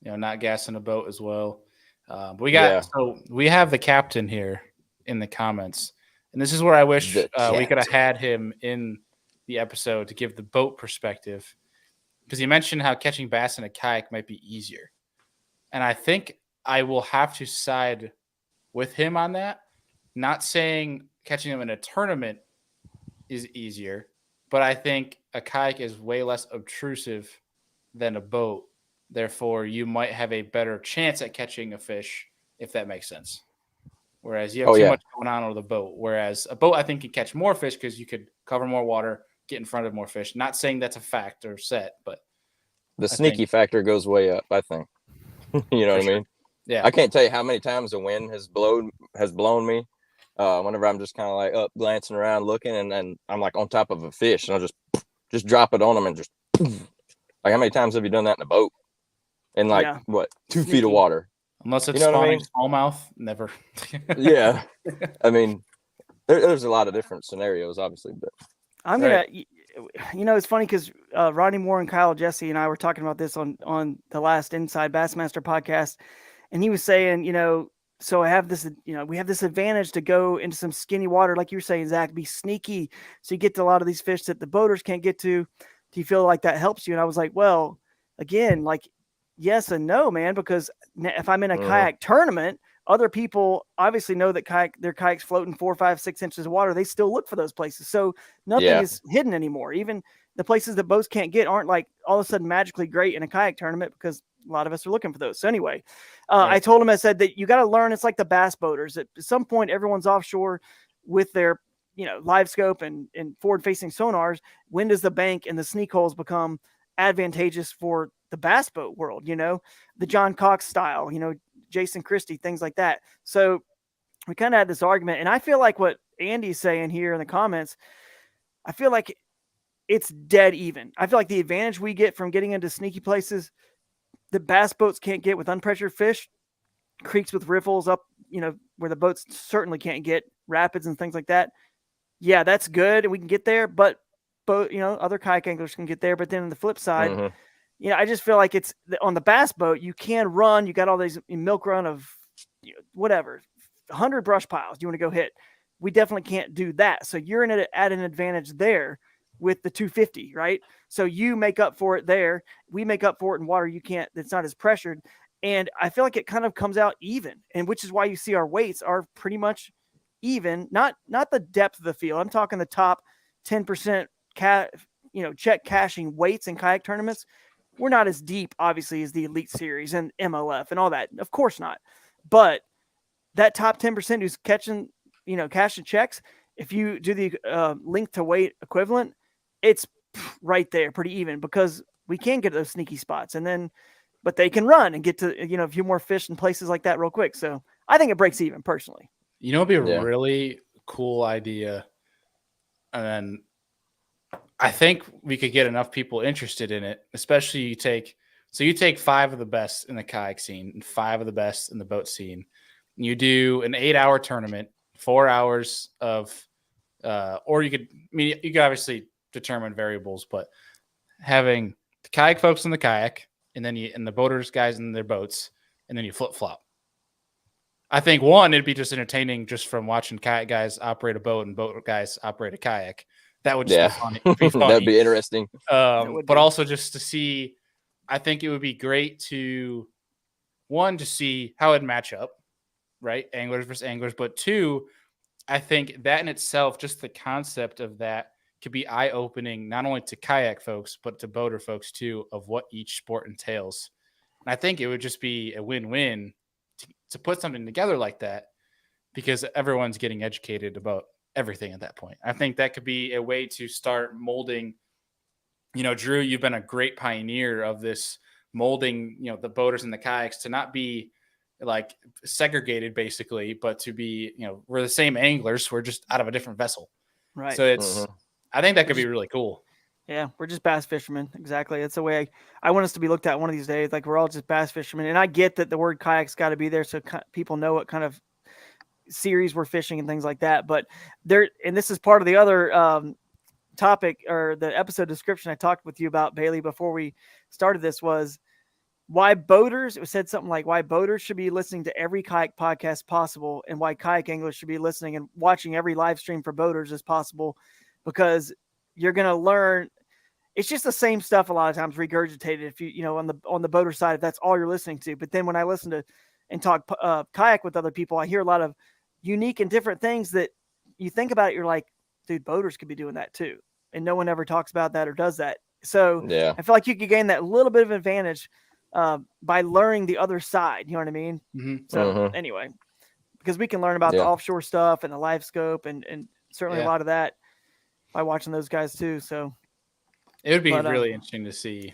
Not gas in a boat as well. But we have the captain here in the comments, and this is where I wish we could have had him in the episode to give the boat perspective, because he mentioned how catching bass in a kayak might be easier, and I think I will have to side with him on that. Not saying catching them in a tournament is easier, but I think a kayak is way less obtrusive than a boat. Therefore, you might have a better chance at catching a fish, if that makes sense. Whereas you have too much going on with a boat. Whereas a boat, I think, can catch more fish because you could cover more water, get in front of more fish. Not saying that's a fact or set, but the sneaky factor goes way up, I think. You know what I mean? Yeah. I can't tell you how many times the wind has blown me. Whenever I'm just kind of like up glancing around looking, and I'm like on top of a fish, and I'll just drop it on them and just like, how many times have you done that in a boat? In 2 feet of water? Unless it's spawning smallmouth, never. Yeah. I mean, there's a lot of different scenarios, obviously, but I'm going to, it's funny because Rodney Moore and Kyle Jesse and I were talking about this on the last Inside Bassmaster podcast. And he was saying, so I have this, we have this advantage to go into some skinny water, like you were saying, Zach, be sneaky. So you get to a lot of these fish that the boaters can't get to. Do you feel like that helps you? And I was like, well, again, like, yes and no, man, because if I'm in a kayak tournament, other people obviously know that their kayak's floating 4, 5, 6 inches of water. They still look for those places. So nothing is hidden anymore. Even the places that boats can't get aren't like all of a sudden magically great in a kayak tournament, because a lot of us are looking for those. So anyway, I told him, I said that you got to learn. It's like the bass boaters. At some point, everyone's offshore with their, live scope and forward facing sonars. When does the bank and the sneak holes become advantageous for the bass boat world? The John Cox style, Jason Christie, things like that. So we kind of had this argument, and I feel like what Andy's saying here in the comments, I feel like it's dead even. I feel like the advantage we get from getting into sneaky places that bass boats can't get with unpressured fish, creeks with riffles up, where the boats certainly can't get, rapids and things like that. Yeah, that's good. We can get there, but other kayak anglers can get there. But then on the flip side, I just feel like it's on the bass boat, you can run. You got all these milk run of whatever, 100 brush piles you want to go hit. We definitely can't do that. So you're at an advantage there with the 250, right? So you make up for it there. We make up for it in water you can't, that's not as pressured. And I feel like it kind of comes out even, and which is why you see our weights are pretty much even, not the depth of the field. I'm talking the top 10% check cashing weights in kayak tournaments. We're not as deep, obviously, as the Elite Series and MLF and all that. Of course not. But that top 10% who's catching, cashing checks, if you do the length to weight equivalent, it's right there, pretty even, because we can get those sneaky spots, but they can run and get to, a few more fish in places like that real quick. So I think it breaks even personally. It'd be a really cool idea. And then I think we could get enough people interested in it, especially you take 5 of the best in the kayak scene and 5 of the best in the boat scene. And you do an 8-hour tournament, 4 hours of, or you could obviously determine variables, but having the kayak folks in the kayak and then and the boaters guys in their boats, and then you flip flop. I think it'd be just entertaining just from watching kayak guys operate a boat and boat guys operate a kayak. That would just be funny. That'd be interesting. But also just to see, I think it would be great to see how it'd match up, right? Anglers versus anglers. But 2, I think that in itself, just the concept of that could be eye-opening, not only to kayak folks, but to boater folks too, of what each sport entails. And I think it would just be a win-win to put something together like that, because everyone's getting educated about everything at that point. I think that could be a way to start molding. Drew, you've been a great pioneer of this molding, the boaters and the kayaks to not be like segregated basically, but to be, we're the same anglers. We're just out of a different vessel. Right. So I think that could be really cool. Yeah, we're just bass fishermen. Exactly. That's the way I want us to be looked at one of these days. Like, we're all just bass fishermen. And I get that the word kayak's got to be there so people know what kind of series we're fishing and things like that. But and this is part of the other topic or the episode description I talked with you about, Bailey, before we started this, was why boaters, it said something like why boaters should be listening to every kayak podcast possible, and why kayak anglers should be listening and watching every live stream for boaters as possible, because you're going to learn. It's just the same stuff a lot of times regurgitated if on the boater side, if that's all you're listening to. But then when I listen to and talk kayak with other people, I hear a lot of unique and different things that you think about it, you're like, dude, boaters could be doing that too. And no one ever talks about that or does that. So I feel like you could gain that little bit of advantage by learning the other side. You know what I mean? Mm-hmm. So anyway, because we can learn about the offshore stuff and the live scope and certainly a lot of that by watching those guys too. So it would be really interesting to see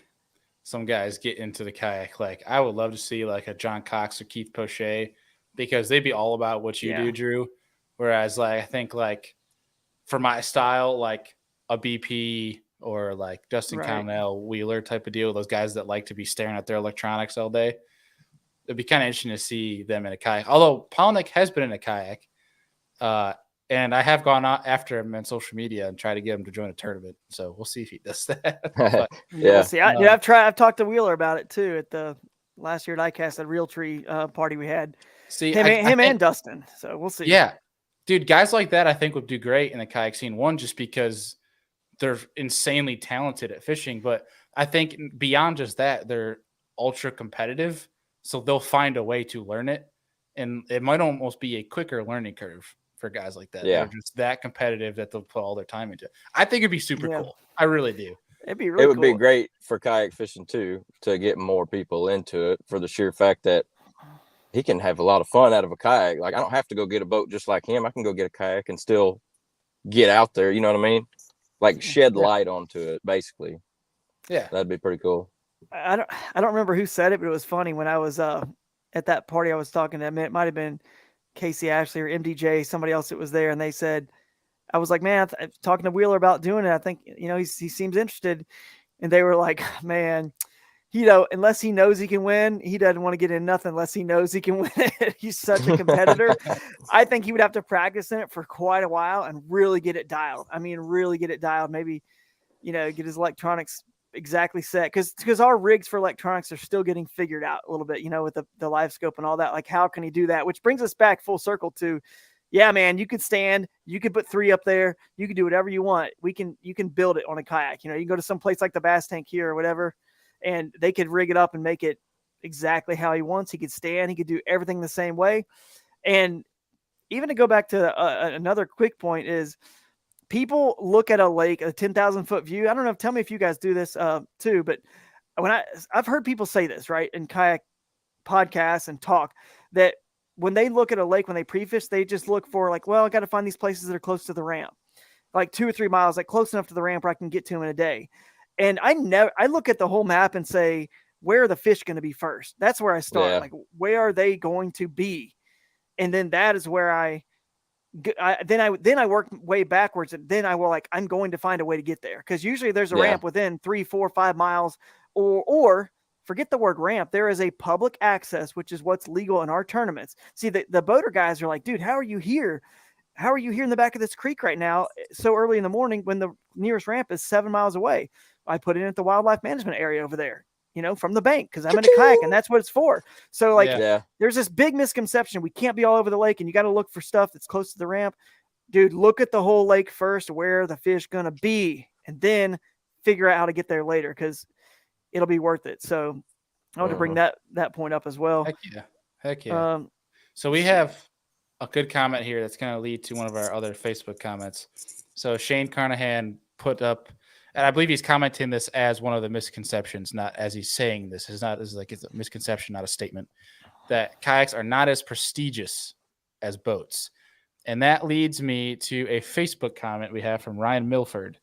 some guys get into the kayak. Like, I would love to see like a John Cox or Keith Poche, because they'd be all about what you do, Drew. Whereas like, I think like for my style, like a BP or like Justin Connell, Wheeler type of deal, those guys that like to be staring at their electronics all day. It'd be kind of interesting to see them in a kayak. Although Palaniuk has been in a kayak, and I have gone out after him on social media and tried to get him to join a tournament. So we'll see if he does that. But, we'll see. I've talked to Wheeler about it too at the last year at ICAST, at Realtree party we had. See, him and Dustin. So we'll see. Yeah, dude, guys like that I think would do great in the kayak scene. One, just because they're insanely talented at fishing, but I think beyond just that, they're ultra competitive. So they'll find a way to learn it, and it might almost be a quicker learning curve for guys like that. They're just that competitive that they'll put all their time into. I think it'd be super cool. I really do. It'd be really It would be great for kayak fishing too, to get more people into it, for the sheer fact that he can have a lot of fun out of a kayak. Like, I don't have to go get a boat just like him. I can go get a kayak and still get out there. You know what I mean? Like, shed light onto it, basically. Yeah, that'd be pretty cool. I don't remember who said it, but it was funny when I was at that party I was talking to. It might have been Casey Ashley or MDJ, somebody else that was there, and they said, I was like, man, I'm talking to Wheeler about doing it. I think, he seems interested. And they were like, man, unless he knows he can win, he doesn't want to get in nothing unless he knows he can win it. He's such a competitor. I think he would have to practice in it for quite a while and really get it dialed. I mean, really get it dialed. Maybe, get his electronics exactly set, because our rigs for electronics are still getting figured out a little bit, with the live scope and all that. Like, how can he do that? Which brings us back full circle to, yeah, man, you could stand, you could put 3 up there, you could do whatever you want. You can build it on a kayak. You can go to some place like the Bass Tank here or whatever, and they could rig it up and make it exactly how he wants. He could stand. He could do everything the same way. And even to go back to another quick point is people look at a lake, a 10,000 foot view. I don't know. Tell me if you guys do this too, but I've heard people say this, right, in kayak podcasts and talk, that when they look at a lake, when they pre-fish, they just look for like, well, I got to find these places that are close to the ramp, like 2 or 3 miles, like close enough to the ramp where I can get to them in a day. And I look at the whole map and say, where are the fish going to be first? That's where I start. Yeah. Like, where are they going to be? And then that is where I work way backwards, and then I will I'm going to find a way to get there. Cause usually there's a ramp within 3, 4, 5 miles, or forget the word ramp. There is a public access, which is what's legal in our tournaments. See, the boater guys are like, dude, how are you here? How are you here in the back of this creek right now so early in the morning when the nearest ramp is 7 miles away? I put it in at the wildlife management area over there, from the bank, because I'm in a kayak and that's what it's for. So there's this big misconception. We can't be all over the lake and you got to look for stuff that's close to the ramp. Dude, look at the whole lake first, where the fish going to be, and then figure out how to get there later, because it'll be worth it. So I want to bring that point up as well. Heck yeah. So we have a good comment here that's going to lead to one of our other Facebook comments. So Shane Carnahan put up, and I believe he's commenting this as one of the misconceptions, not as he's saying this. It's a misconception, not a statement, that kayaks are not as prestigious as boats. And that leads me to a Facebook comment we have from Ryan Milford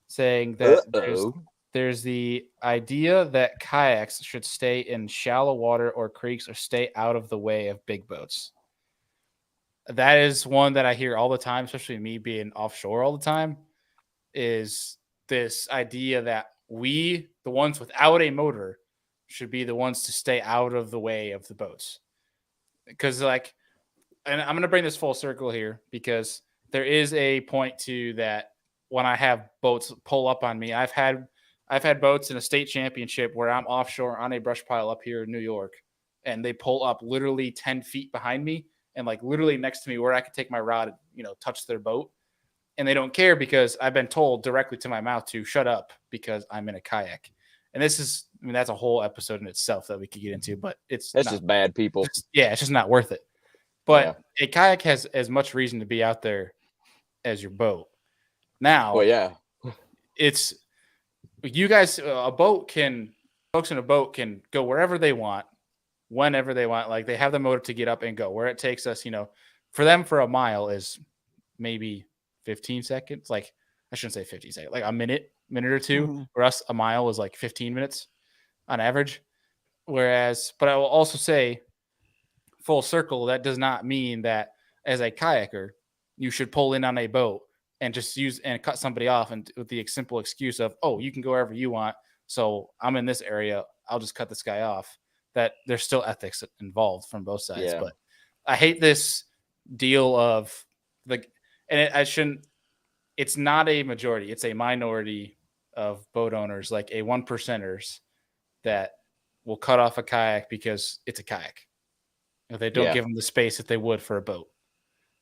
saying that there's the idea that kayaks should stay in shallow water or creeks or stay out of the way of big boats. That is one that I hear all the time, especially me being offshore all the time, is this idea that we, the ones without a motor, should be the ones to stay out of the way of the boats. Because and I'm going to bring this full circle here, because there is a point to that when I have boats pull up on me. I've had boats in a state championship where I'm offshore on a brush pile up here in New York, and they pull up literally 10 feet behind me and literally next to me where I could take my rod and, touch their boat. And they don't care because I've been told directly to my mouth to shut up because I'm in a kayak. And that's a whole episode in itself that we could get into, but that's just bad people. It's just not worth it. But a kayak has as much reason to be out there as your boat. Now, it's you guys. Folks in a boat can go wherever they want, whenever they want. Like, they have the motor to get up and go. Where it takes us, for them, for a mile is maybe 15 seconds. Like, I shouldn't say 15 seconds. Like a minute or two. Mm-hmm. For us, a mile is like 15 minutes on average. But I will also say, full circle, that does not mean that as a kayaker you should pull in on a boat and just use and cut somebody off, and with the simple excuse of, oh, you can go wherever you want, so I'm in this area, I'll just cut this guy off. That there's still ethics involved from both sides. But I hate this deal of it's not a majority, it's a minority of boat owners, like a 1%ers, that will cut off a kayak because it's a kayak. They don't give them the space that they would for a boat.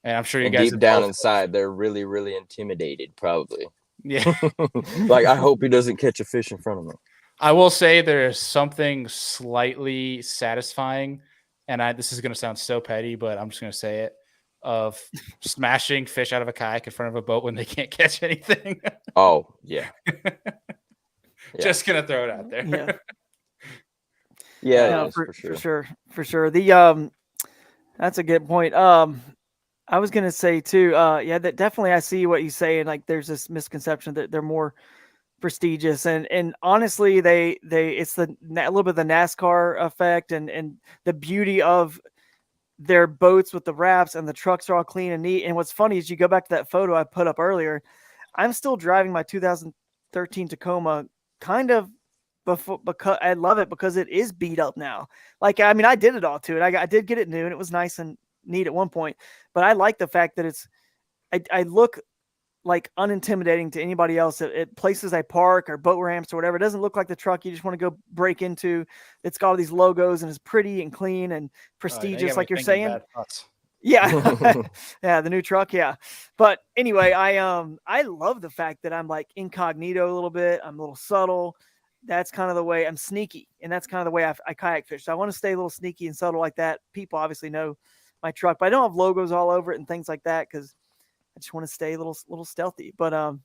And I'm sure you guys deep down inside, they're really, really intimidated, probably. Yeah. I hope he doesn't catch a fish in front of me. I will say there is something slightly satisfying, and this is going to sound so petty, but I'm just going to say it, of smashing fish out of a kayak in front of a boat when they can't catch anything. Oh, yeah. Just going to throw it out there. Yeah. For sure. That's a good point. I was gonna say too, that definitely, I see what you say, and there's this misconception that they're more prestigious, and honestly, it's a little bit of the NASCAR effect, and the beauty of their boats with the wraps, and the trucks are all clean and neat. And what's funny is, you go back to that photo I put up earlier, I'm still driving my 2013 Tacoma, kind of. Because I love it, because it is beat up now. I did it all to it. I did get it new, and it was nice and neat at one point. But I like the fact that I look unintimidating to anybody else at places I park or boat ramps or whatever. It doesn't look like the truck you just want to go break into. It's got all these logos and it's pretty and clean and prestigious, like you're saying. Yeah. The new truck. Yeah. But anyway, I love the fact that I'm incognito a little bit. I'm a little subtle. that's kind of the way I'm sneaky. And that's kind of the way I kayak fish. So I want to stay a little sneaky and subtle like that. People obviously know my truck, but I don't have logos all over it and things like that, because I just want to stay a little stealthy. But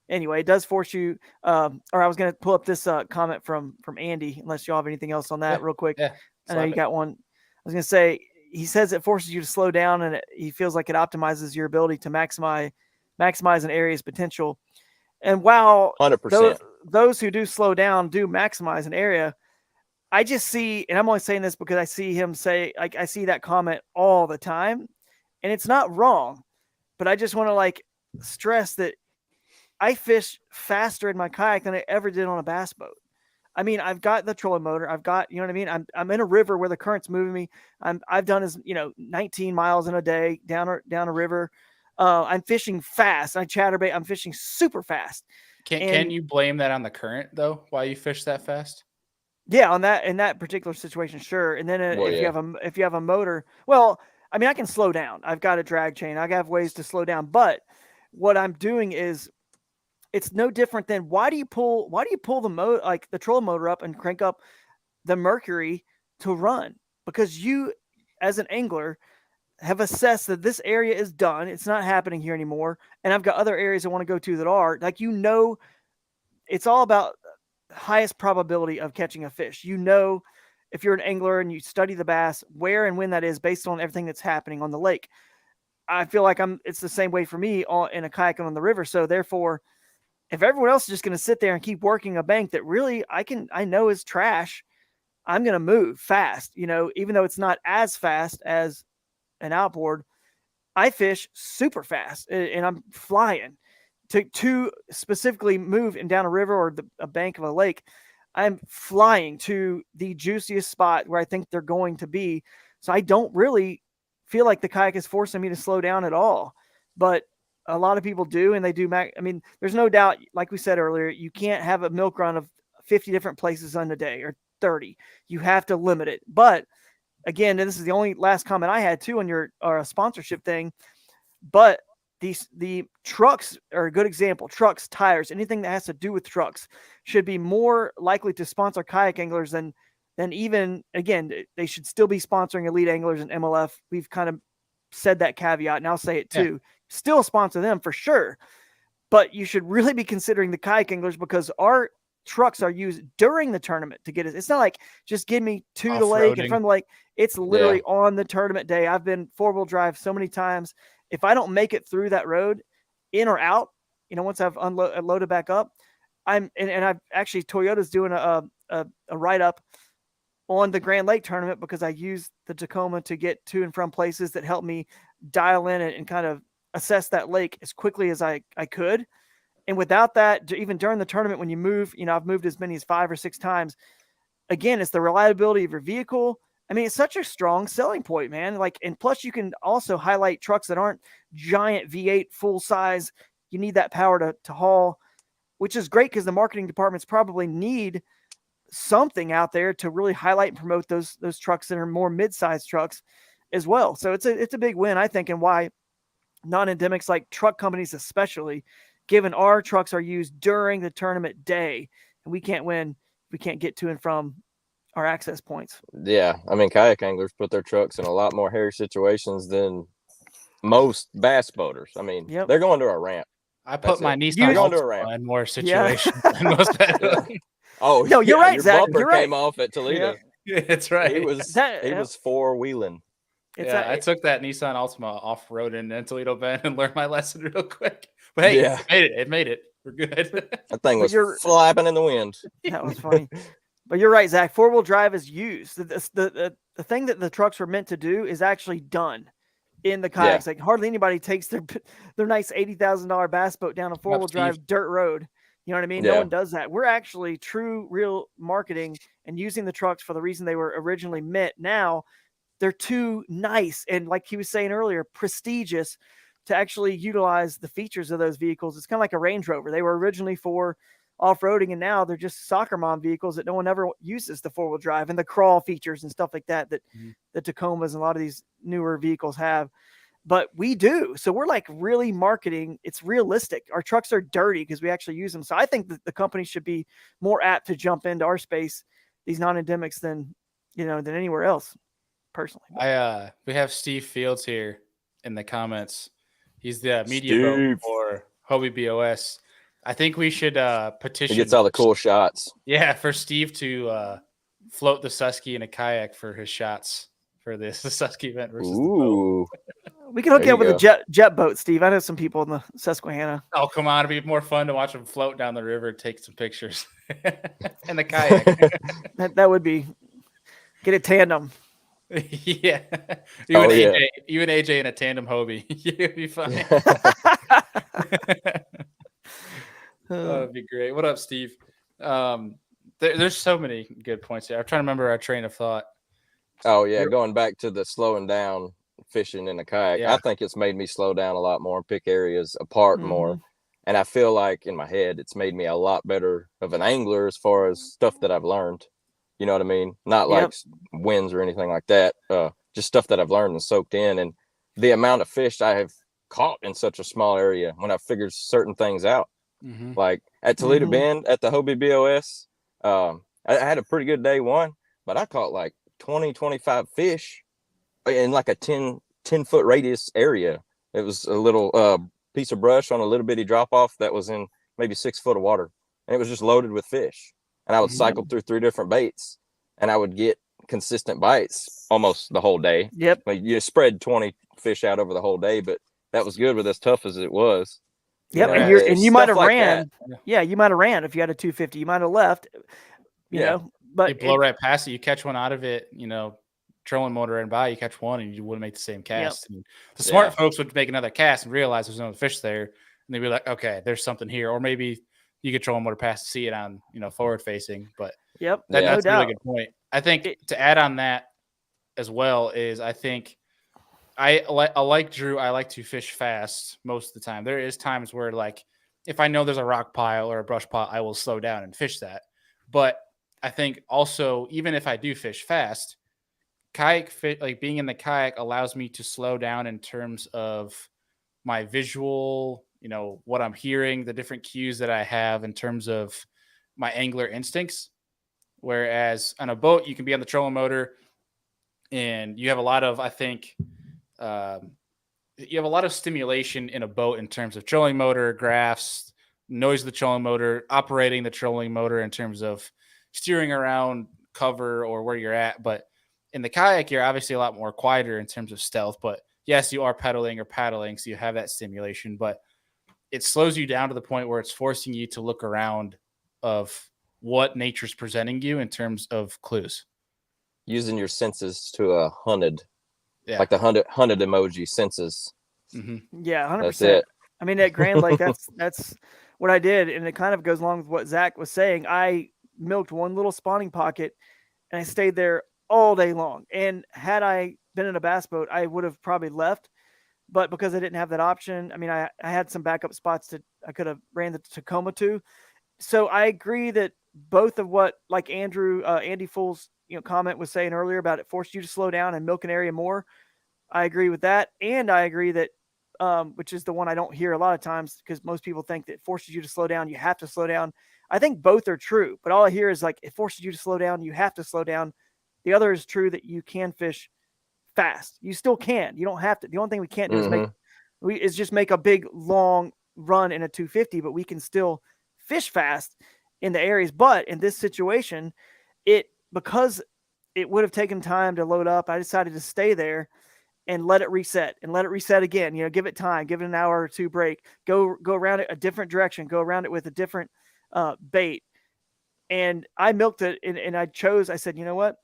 anyway, it does force you. Or I was going to pull up this comment from Andy, unless y'all have anything else on that real quick. Yeah, I know you got one. I was going to say, he says it forces you to slow down, and he feels like it optimizes your ability to maximize an area's potential. And while 100%. Those who do slow down do maximize an area, I just see, and I'm only saying this because I see him say, like, I see that comment all the time, and it's not wrong, but I just want to like stress that I fish faster in my kayak than I ever did on a bass boat. I mean, I've got the trolling motor. I've got, you know what I mean? I'm in a river where the current's moving me. I've done 19 miles in a day down a river. I'm fishing fast. I chatterbait. I'm fishing super fast. Can you blame that on the current though? Why you fish that fast? Yeah, in that particular situation, sure. And then if you have a motor, well, I mean, I can slow down. I've got a drag chain. I have ways to slow down. But what I'm doing is, it's no different than why do you pull the trolling motor up and crank up the mercury to run? Because you, as an angler, have assessed that this area is done. It's not happening here anymore. And I've got other areas I want to go to that are, like, it's all about highest probability of catching a fish. If you're an angler and you study the bass, where and when that is based on everything that's happening on the lake. I feel like it's the same way for me in a kayak and on the river. So therefore, if everyone else is just going to sit there and keep working a bank that really I know is trash, I'm going to move fast, even though it's not as fast as an outboard. I fish super fast and I'm flying to specifically move and down a river or a bank of a lake. I'm flying to the juiciest spot where I think they're going to be. So I don't really feel like the kayak is forcing me to slow down at all, but a lot of people do, and they do. I mean, there's no doubt, like we said earlier, you can't have a milk run of 50 different places on a day or 30. You have to limit it. But again, and this is the only last comment I had too on your sponsorship thing, but the trucks are a good example. Trucks, tires, anything that has to do with trucks should be more likely to sponsor kayak anglers than even, again, they should still be sponsoring elite anglers and MLF. We've kind of said that caveat, and I'll say it too. Yeah. Still sponsor them for sure, but you should really be considering the kayak anglers, because our trucks are used during the tournament to get it. It's not like just give me to the lake and from the lake. It's literally on the tournament day. I've been 4-wheel drive so many times. If I don't make it through that road, in or out, once I've loaded back up, and I've actually, Toyota's doing a write up on the Grand Lake tournament, because I used the Tacoma to get to and from places that helped me dial in and kind of assess that lake as quickly as I could. And without that, even during the tournament, when you move, I've moved as many as 5 or 6 times. Again, it's the reliability of your vehicle. I mean, it's such a strong selling point, man. Like, and plus you can also highlight trucks that aren't giant V8 full size. You need that power to haul, which is great, because the marketing departments probably need something out there to really highlight and promote those trucks that are more mid-sized trucks as well. So it's a big win, I think, and why non-endemics, like truck companies especially, given our trucks are used during the tournament day, and we can't win, we can't get to and from our access points. Yeah, I mean, kayak anglers put their trucks in a lot more hairy situations than most bass boaters. I mean, they're going to a ramp. I put my Nissan Altima in more situations than most bass. Oh, no, you're right, your Zach. bumper You're right. came off at Toledo. Yeah, that's right. He was four-wheeling. I took that Nissan Altima off-roading in Toledo Bend and learned my lesson real quick. But hey, it made it. We're good. That thing was flapping in the wind. That was funny. But you're right, Zach. 4-wheel drive is used. The thing that the trucks were meant to do is actually done in the kayaks. Like, hardly anybody takes their nice $80,000 bass boat down a 4-wheel drive dirt road. You know what I mean? No one does that. We're actually real marketing and using the trucks for the reason they were originally meant. Now they're too nice and, like he was saying earlier, prestigious to actually utilize the features of those vehicles. It's kind of like a Range Rover. They were originally for off-roading, and now they're just soccer mom vehicles that no one ever uses, the 4-wheel drive and the crawl features and stuff like that the Tacomas and a lot of these newer vehicles have. but we do. So we're like really marketing. It's realistic. Our trucks are dirty because we actually use them. So I think that the company should be more apt to jump into our space, these non-endemics, than anywhere else. Personally, we have Steve Fields here in the comments. He's the media vote for Hobie BOS. I think we should petition. He gets all the cool shots. Yeah, for Steve to float the Susky in a kayak for his shots for the Susky event versus the boat. We can hook you up with a jet boat, Steve. I know some people in the Susquehanna. Oh, come on. It'd be more fun to watch them float down the river and take some pictures in the kayak. that would be. Get a tandem. Yeah. You and AJ in a tandem Hobie. You'd be fine. That would be great. What up, Steve? There's so many good points here. I'm trying to remember our train of thought. Oh, yeah. Going back to the slowing down fishing in a kayak, I think it's made me slow down a lot more, pick areas apart more. And I feel like in my head, it's made me a lot better of an angler as far as stuff that I've learned. You know what I mean? Not like wins or anything like that. Just stuff that I've learned and soaked in. And the amount of fish I have caught in such a small area when I figured certain things out. Like at Toledo Bend at the Hobie BOS, I had a pretty good day one, but I caught like 20, 25 fish in like a 10-foot radius area. It was a little piece of brush on a little bitty drop off that was in maybe 6 foot of water. And it was just loaded with fish. And I would cycle through 3 different baits and I would get consistent bites almost the whole day. Yep. Like you spread 20 fish out over the whole day, but that was good with as tough as it was. Yep. And you might have ran. Yeah, you might have ran if you had a 250. You might have left, you know, but you blow right past it. You catch one out of it, trolling motor and by, you catch one and you wouldn't make the same cast. And the smart folks would make another cast and realize there's no fish there. And they'd be like, okay, there's something here. Or maybe you could trolling motor past to see it on, forward facing. But that's a really good point. I think to add on that as well is I think I like Drew. I like to fish fast most of the time. There is times where like if I know there's a rock pile or a brush pile, I will slow down and fish that. But I think also even if I do fish fast, being in the kayak allows me to slow down in terms of my visual, what I'm hearing, the different cues that I have in terms of my angler instincts. Whereas on a boat, you can be on the trolling motor and you have a lot of, I think, you have a lot of stimulation in a boat in terms of trolling motor, graphs, noise of the trolling motor, operating the trolling motor in terms of steering around cover or where you're at. But in the kayak, you're obviously a lot more quieter in terms of stealth. But yes, you are pedaling, so you have that stimulation. But it slows you down to the point where it's forcing you to look around of what nature's presenting you in terms of clues. Using your senses to hunted. Yeah. Like the hunted emoji senses. Yeah, 100%. That's it. I mean, at Grand Lake, that's what I did. And it kind of goes along with what Zach was saying. I milked one little spawning pocket and I stayed there all day long. And had I been in a bass boat, I would have probably left. But because I didn't have that option, I mean, I had some backup spots I could have ran the Tacoma to. So I agree that both of what like Andy Fool's comment was saying earlier about it forced you to slow down and milk an area more. I agree with that. And I agree that, which is the one I don't hear a lot of times because most people think that it forces you to slow down. You have to slow down. I think both are true, but all I hear is like, it forces you to slow down. You have to slow down. The other is true that you can fish fast. You still can. You don't have to. The only thing we can't do is just make a big, long run in a 250, but we can still fish fast in the areas. But in this situation, because it would have taken time to load up, I decided to stay there and let it reset again. Give it time, give it an hour or two break, go around it a different direction, go around it with a different bait. And I milked it and I said, you know what?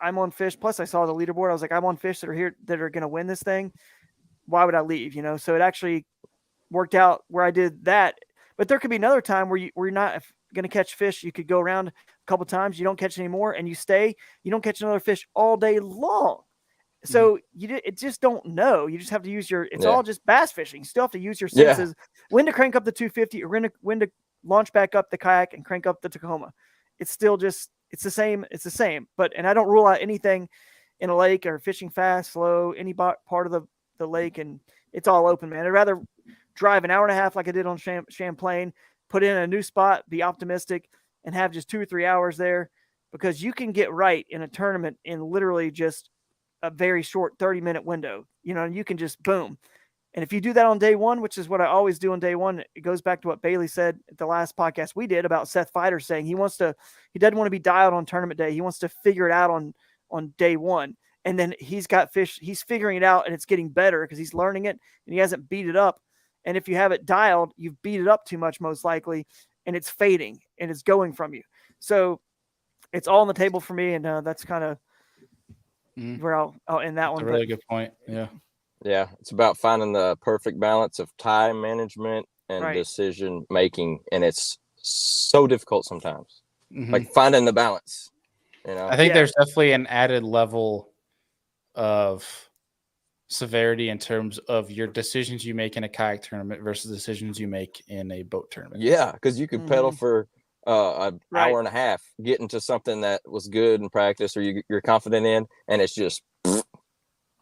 I'm on fish. Plus I saw the leaderboard. I was like, I'm on fish that are here that are going to win this thing. Why would I leave? So it actually worked out where I did that. But there could be another time where you're not going to catch fish. You could go around a couple of times, you don't catch any more, and you don't catch another fish all day long. So it just don't know. You just have to use all just bass fishing. You still have to use your senses when to crank up the 250 or when to launch back up the kayak and crank up the Tacoma. It's still just, it's the same. It's the same. And I don't rule out anything in a lake or fishing fast, slow, any part of the lake and it's all open, man. I'd rather drive an hour and a half like I did on Champlain, put in a new spot, be optimistic, and have just 2 or 3 hours there, because you can get right in a tournament in literally just a very short 30-minute window. You know, you can just boom. And if you do that on day one, which is what I always do on day one, it goes back to what Bailey said at the last podcast we did about Seth Feider saying he doesn't want to be dialed on tournament day. He wants to figure it out on day one. And then he's got fish, he's figuring it out and it's getting better because he's learning it and he hasn't beat it up. And if you have it dialed, you've beat it up too much, most likely, and it's fading and it's going from you. So it's all on the table for me. And that's kind of where I'll end that one. That's a really good point. Yeah. Yeah. It's about finding the perfect balance of time management and decision making. And it's so difficult sometimes. Like finding the balance. You know? I think there's definitely an added level of severity in terms of your decisions you make in a kayak tournament versus decisions you make in a boat tournament. Yeah, because you could pedal for an hour and a half, get into something that was good in practice or you're confident in, and it's just, and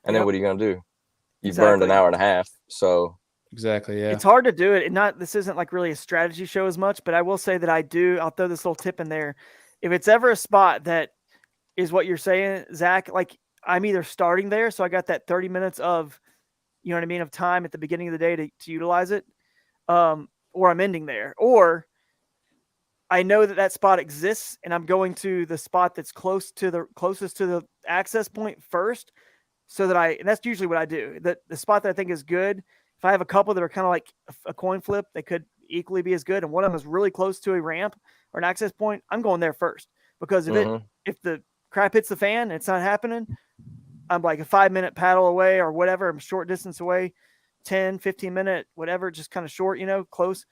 then what are you going to do? You've burned an hour and a half. So exactly, yeah. It's hard to do it. And this isn't like really a strategy show as much, but I will say that I'll throw this little tip in there. If it's ever a spot that is what you're saying, Zach, like I'm either starting there, so I got that 30 minutes of, you know what I mean, of time at the beginning of the day to utilize it, or I'm ending there, or I know that spot exists and I'm going to the spot that's closest to the access point first, so that and that's usually what I do. The spot that I think is good, if I have a couple that are kind of like a coin flip, they could equally be as good, and one of them is really close to a ramp or an access point, I'm going there first, because if the crap hits the fan and it's not happening, I'm like a 5-minute paddle away or whatever. I'm short distance away, 10, 15 minute, whatever, just kind of short, close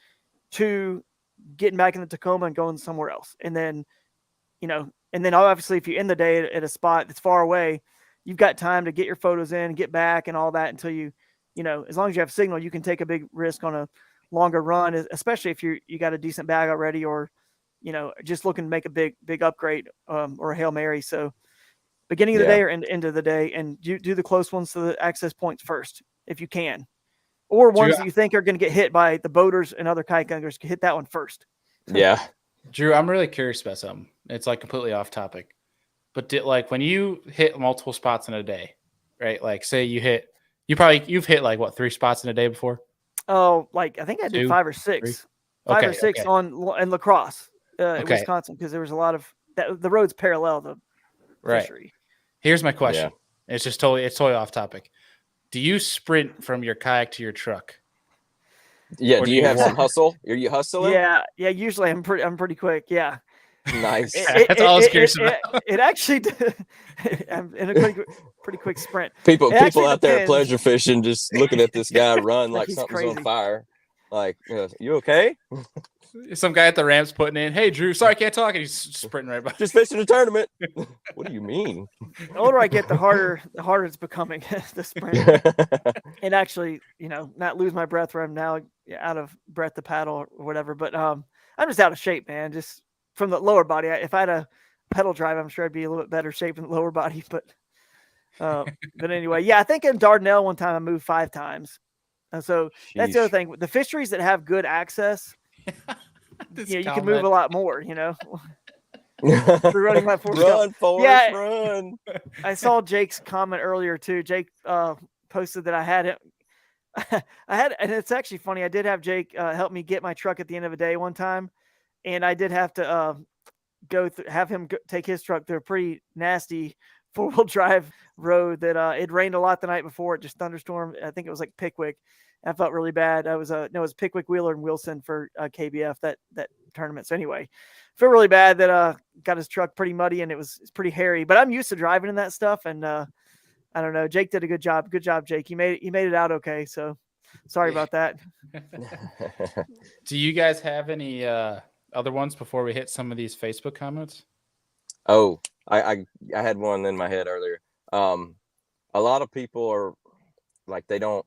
to getting back in the Tacoma and going somewhere else. And then, and then obviously if you end the day at a spot that's far away, you've got time to get your photos in, get back and all that until you as long as you have signal, you can take a big risk on a longer run, especially if you got a decent bag already, or, just looking to make a big upgrade or a Hail Mary. So beginning of the day or end of the day, and do the close ones to the access points first, if you can, or ones that you think are going to get hit by the boaters and other kayakers, hit that one first. Yeah. Drew, I'm really curious about something. It's like completely off topic, but like when you hit multiple spots in a day, right? Like say you've hit like what, 3 spots in a day before? Oh, like I think I did 5 or 6, 5 or 6 in La Crosse, in Wisconsin, because there was a lot of the roads parallel the fishery. Here's my question. Yeah. It's totally off topic. Do you sprint from your kayak to your truck? Yeah. Do you have some hustle? Are you hustling? Yeah. Usually I'm pretty quick. Yeah. Nice. That's all I was curious about. It actually, I'm in a pretty quick sprint. People out there pleasure fishing, just looking at this guy run like something's crazy. On fire. Like, you okay? Some guy at the ramps putting in, "Hey, Drew, sorry I can't talk," and he's sprinting right by. Just fishing a tournament. What do you mean? The older I get, the harder it's becoming, the sprint. And actually, not lose my breath where I'm now out of breath to paddle or whatever. But I'm just out of shape, man. Just from the lower body. If I had a pedal drive, I'm sure I'd be a little bit better shape in the lower body. But anyway, yeah, I think in Dardanelle one time I moved 5 times. And so that's the other thing. The fisheries that have good access, you can move a lot more, Running my run, Forrest, run. I saw Jake's comment earlier too. Jake posted that I had it. And it's actually funny. I did have Jake help me get my truck at the end of the day one time. And I did have to have him take his truck through a pretty nasty 4-wheel drive road that it rained a lot the night before. It just thunderstormed. I think it was like Pickwick. I felt really bad. It was Pickwick, Wheeler, and Wilson for KBF that tournament. So anyway, feel really bad that got his truck pretty muddy and it's pretty hairy. But I'm used to driving in that stuff, and I don't know. Jake did a good job. Good job, Jake. He made it out okay. So sorry about that. Do you guys have any other ones before we hit some of these Facebook comments? Oh, I had one in my head earlier. A lot of people are like they don't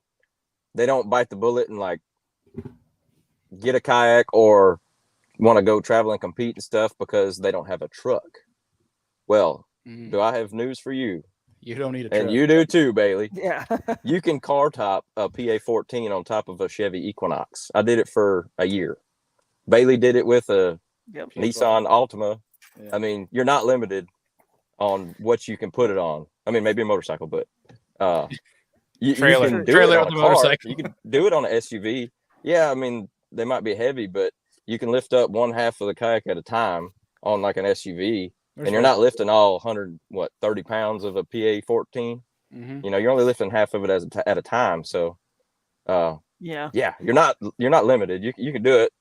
bite the bullet and like get a kayak or want to go travel and compete and stuff because they don't have a truck. Well, do I have news for you? You don't need a truck. And you do too, Bailey. Yeah. You can car top a PA-14 on top of a Chevy Equinox. I did it for a year. Bailey did it with a Nissan Altima. Yeah. I mean, you're not limited on what you can put it on. I mean, maybe a motorcycle, but you can do it on a car. You can do it on an SUV. Yeah, I mean, they might be heavy, but you can lift up one half of the kayak at a time on like an SUV. And you're not lifting all 30 pounds of a PA-14. Mm-hmm. You know, you're only lifting half of it at a time. So, you're not limited. You can do it.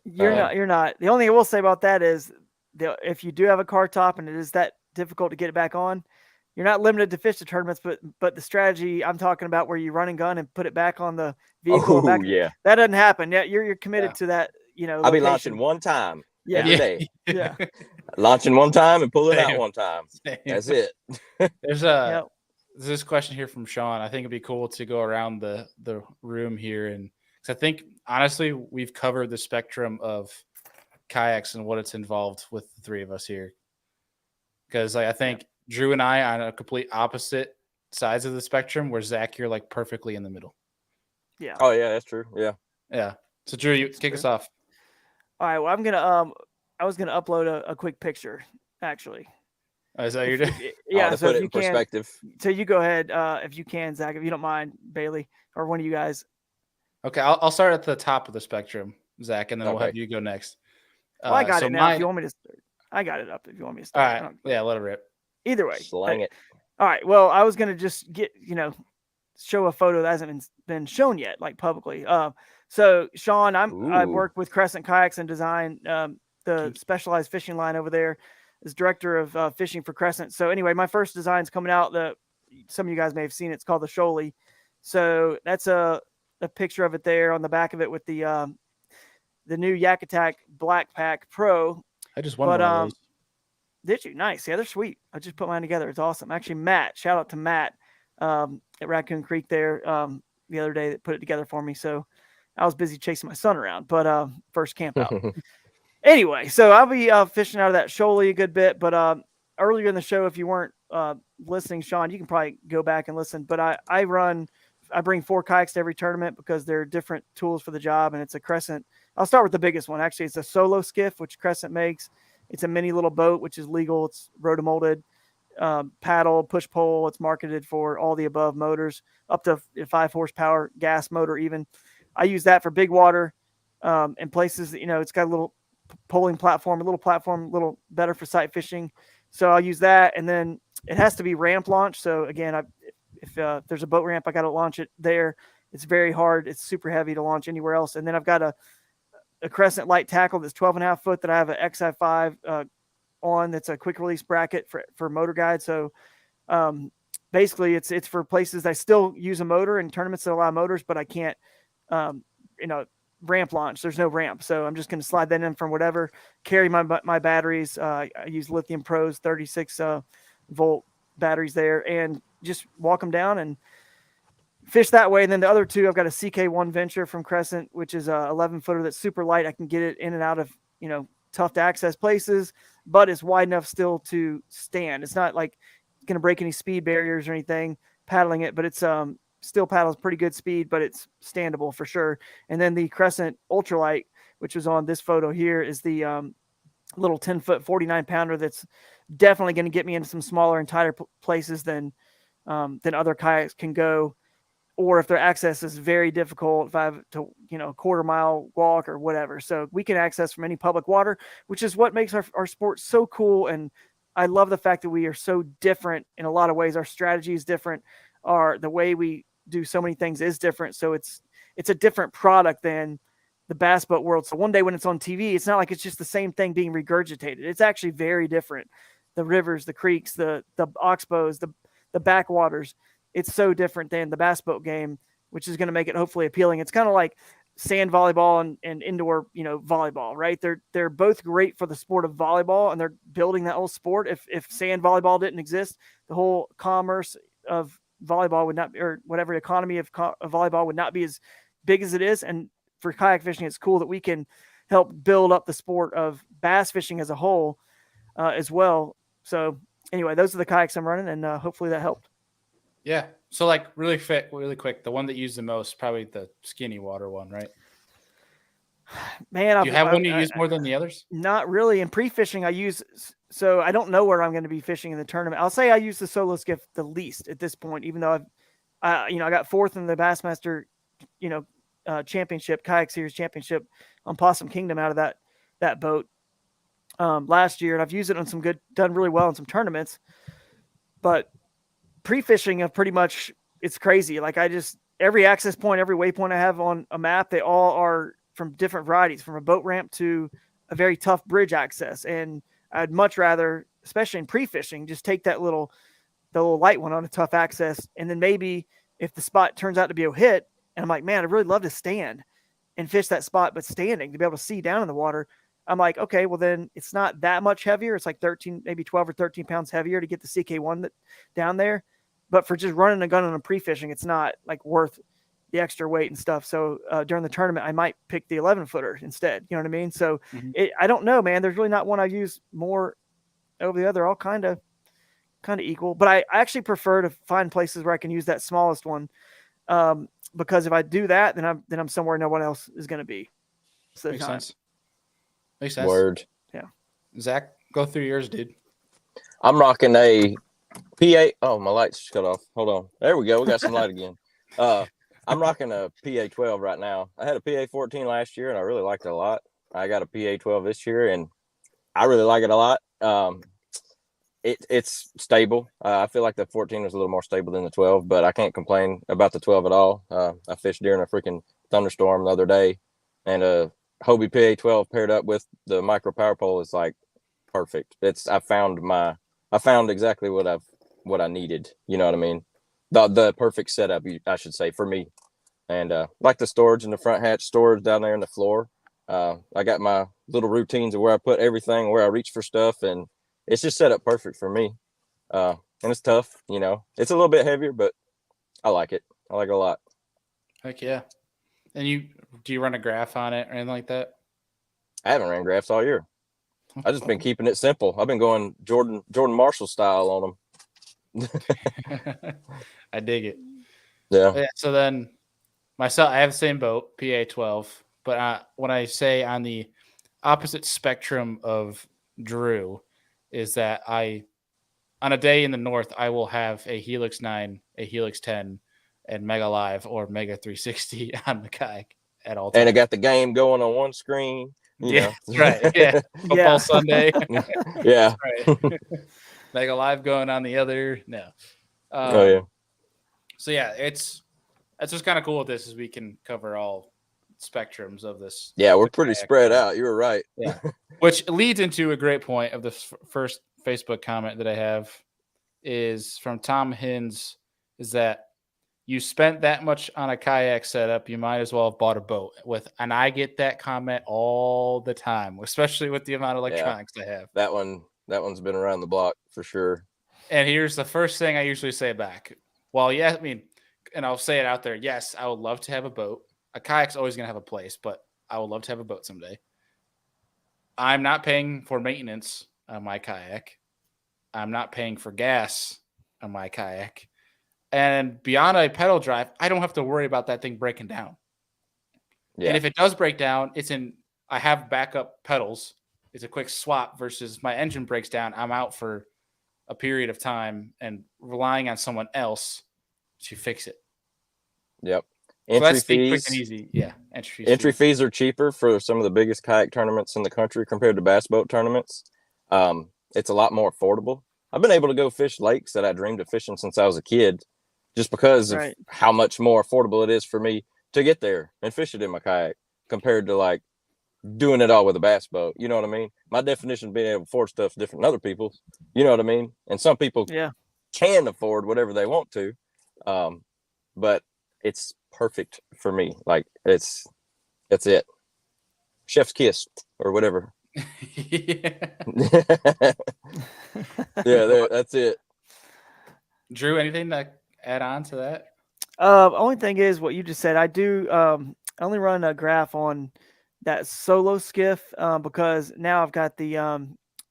You're not. The only thing I will say about that is if you do have a car top and it is that difficult to get it back on, you're not limited to fish the tournaments, but the strategy I'm talking about where you run and gun and put it back on the vehicle. That doesn't happen. Yeah, you're committed to that. You know, I'll be launching one time every day. Yeah. Launching one time and pulling out one time. That's it. There's this question here from Sean. I think it'd be cool to go around the room here, and because I think honestly we've covered the spectrum of kayaks and what it's involved with the three of us here. Because I think Drew and I on a complete opposite sides of the spectrum, where Zach, you're like perfectly in the middle. Yeah. Oh yeah, that's true. Yeah. Yeah. So Drew, you kick us off. All right. Well, I was gonna upload a quick picture, actually. Is that your day? Yeah. So put it in perspective. So you go ahead, if you can, Zach, if you don't mind, Bailey, or one of you guys. Okay, I'll start at the top of the spectrum, Zach, and then we'll have you go next. Well, I got it now. If you want me to start, I got it up. If you want me to start, all right. Yeah, let it rip. Either way, slang it. All right. Well, I was gonna just show a photo that hasn't been shown yet, like publicly. So Sean, I work with Crescent Kayaks and design the specialized fishing line over there as director of fishing for Crescent. So anyway, my first design's coming out. Some of you guys may have seen it. It's called the Shoaly. So that's a picture of it there on the back of it with the new Yak Attack Black Pack Pro. I just won one of those. Did you? Nice. Yeah, they're sweet. I just put mine together. It's awesome. Actually, Matt, shout out to Matt at Raccoon Creek there the other day that put it together for me. So I was busy chasing my son around, but first camp out. Anyway, so I'll be fishing out of that Shoaly a good bit. But earlier in the show, if you weren't listening, Sean, you can probably go back and listen. But I bring 4 kayaks to every tournament because they're different tools for the job, and it's a Crescent. I'll start with the biggest one. Actually, it's a solo skiff, which Crescent makes. It's a mini little boat, which is legal. It's rotomolded, paddle, push pole. It's marketed for all the above motors, up to 5 horsepower gas motor even. I use that for big water and places that, it's got a little poling platform, a little better for sight fishing. So I'll use that. And then it has to be ramp launch. So again, if there's a boat ramp, I got to launch it there. It's very hard. It's super heavy to launch anywhere else. And then I've got a Crescent light tackle that's 12.5 foot that I have an XI5 on. That's a quick release bracket for motor guide. So basically it's for places I still use a motor in tournaments that allow motors, but I can't, ramp launch. There's no ramp. So I'm just going to slide that in from whatever, carry my batteries. I use Lithium Pros 36 volt batteries there, and just walk them down and fish that way. And then the other 2, I've got a CK1 Venture from Crescent, which is a 11 footer that's super light. I can get it in and out of, tough to access places, but it's wide enough still to stand. It's not like going to break any speed barriers or anything paddling it, but it's still paddles pretty good speed, but it's standable for sure. And then the Crescent Ultralight, which was on this photo here, is the little 10 foot 49 pounder that's definitely going to get me into some smaller and tighter places than other kayaks can go. Or if their access is very difficult, if I have to, a quarter mile walk or whatever. So we can access from any public water, which is what makes our sport so cool. And I love the fact that we are so different in a lot of ways. Our strategy is different. The way we do so many things is different. So it's a different product than the bass boat world. So one day when it's on TV, it's not like it's just the same thing being regurgitated. It's actually very different. The rivers, the creeks, the oxbows, the backwaters. It's so different than the bass boat game, which is going to make it hopefully appealing. It's kind of like sand volleyball and indoor, volleyball, right? They're both great for the sport of volleyball, and they're building that whole sport. If sand volleyball didn't exist, the whole commerce of volleyball would not, or whatever economy of volleyball would not be as big as it is. And for kayak fishing, it's cool that we can help build up the sport of bass fishing as a whole as well. So anyway, those are the kayaks I'm running, and hopefully that helped. Yeah. So like really quick, the one that you use the most, probably the skinny water one, right? Man, Do you have one you use more than the others? Not really. In pre-fishing, I use, so I don't know where I'm going to be fishing in the tournament. I'll say I use the solo skiff the least at this point, even though I got fourth in the Bassmaster, championship, kayak series championship on Possum Kingdom out of that boat last year, and I've used it on done really well in some tournaments. But pre-fishing of pretty much, it's crazy. Like every access point, every waypoint I have on a map, they all are from different varieties, from a boat ramp to a very tough bridge access. And I'd much rather, especially in pre-fishing, just take the little light one on a tough access. And then maybe if the spot turns out to be a hit, and I'm like, man, I'd really love to stand and fish that spot, but standing to be able to see down in the water. I'm like, okay, well then it's not that much heavier. It's like 13, maybe 12 or 13 pounds heavier to get the CK1 down there. But for just running a gun on a pre-fishing, it's not like worth the extra weight and stuff. So during the tournament, I might pick the 11-footer instead. You know what I mean? So I don't know, man. There's really not one I use more over the other. All kind of equal. But I actually prefer to find places where I can use that smallest one, because if I do that, then I'm somewhere no one else is going to be. Makes sense. Word. Yeah. Zach, go through yours, dude. I'm rocking a PA. Oh, my lights just cut off. Hold on. There we go. We got some light again. I'm rocking a PA 12 right now. I had a PA 14 last year, and I really liked it a lot. I got a PA 12 this year, and I really like it a lot. It's stable. I feel like the 14 was a little more stable than the 12, but I can't complain about the 12 at all. I fished during a freaking thunderstorm the other day, and a Hobie PA 12 paired up with the micro power pole is like perfect. I found exactly what I needed. You know what I mean? The perfect setup, I should say, for me. And like the storage in the front hatch, storage down there in the floor. I got my little routines of where I put everything, where I reach for stuff, and it's just set up perfect for me. And it's tough, It's a little bit heavier, but I like it. I like it a lot. Heck yeah. And do you run a graph on it or anything like that? I haven't ran graphs all year. I've just been keeping it simple. I've been going Jordan Marshall style on them. I dig it. Yeah. So then myself, I have the same boat, PA 12, but when I say on the opposite spectrum of Drew is that on a day in the north, I will have a Helix 9, a Helix 10, and Mega Live or Mega 360 on the kayak at all times. And I got the game going on one screen. Yeah, that's right. Yeah. Football Sunday. Yeah. Right. Mega Live going on the other. No. Oh yeah. So yeah, that's what's kind of cool with this is we can cover all spectrums of this. Yeah, we're pretty spread out. You were right. Yeah. Which leads into a great point of the first Facebook comment that I have is from Tom Hins, is that you spent that much on a kayak setup, you might as well have bought a boat and I get that comment all the time, especially with the amount of electronics I have. That one's been around the block for sure. And here's the first thing I usually say back. Well, yeah, and I'll say it out there. Yes, I would love to have a boat. A kayak's always going to have a place, but I would love to have a boat someday. I'm not paying for maintenance on my kayak. I'm not paying for gas on my kayak. And beyond a pedal drive, I don't have to worry about that thing breaking down. Yeah. And if it does break down, I have backup pedals. It's a quick swap versus my engine breaks down. I'm out for a period of time and relying on someone else to fix it. Yep. Entry fees, quick and easy. Yeah. Entry fees are cheaper for some of the biggest kayak tournaments in the country compared to bass boat tournaments. It's a lot more affordable. I've been able to go fish lakes that I dreamed of fishing since I was a kid, just because of how much more affordable it is for me to get there and fish it in my kayak compared to doing it all with a bass boat. You know what I mean? My definition of being able to afford stuff is different than other people's. You know what I mean? And some people can afford whatever they want to. But it's perfect for me. That's it. Chef's kiss or whatever. Yeah, that's it. Drew, anything to add on to that? Only thing is what you just said. I do only run a graph on that solo skiff because now I've got the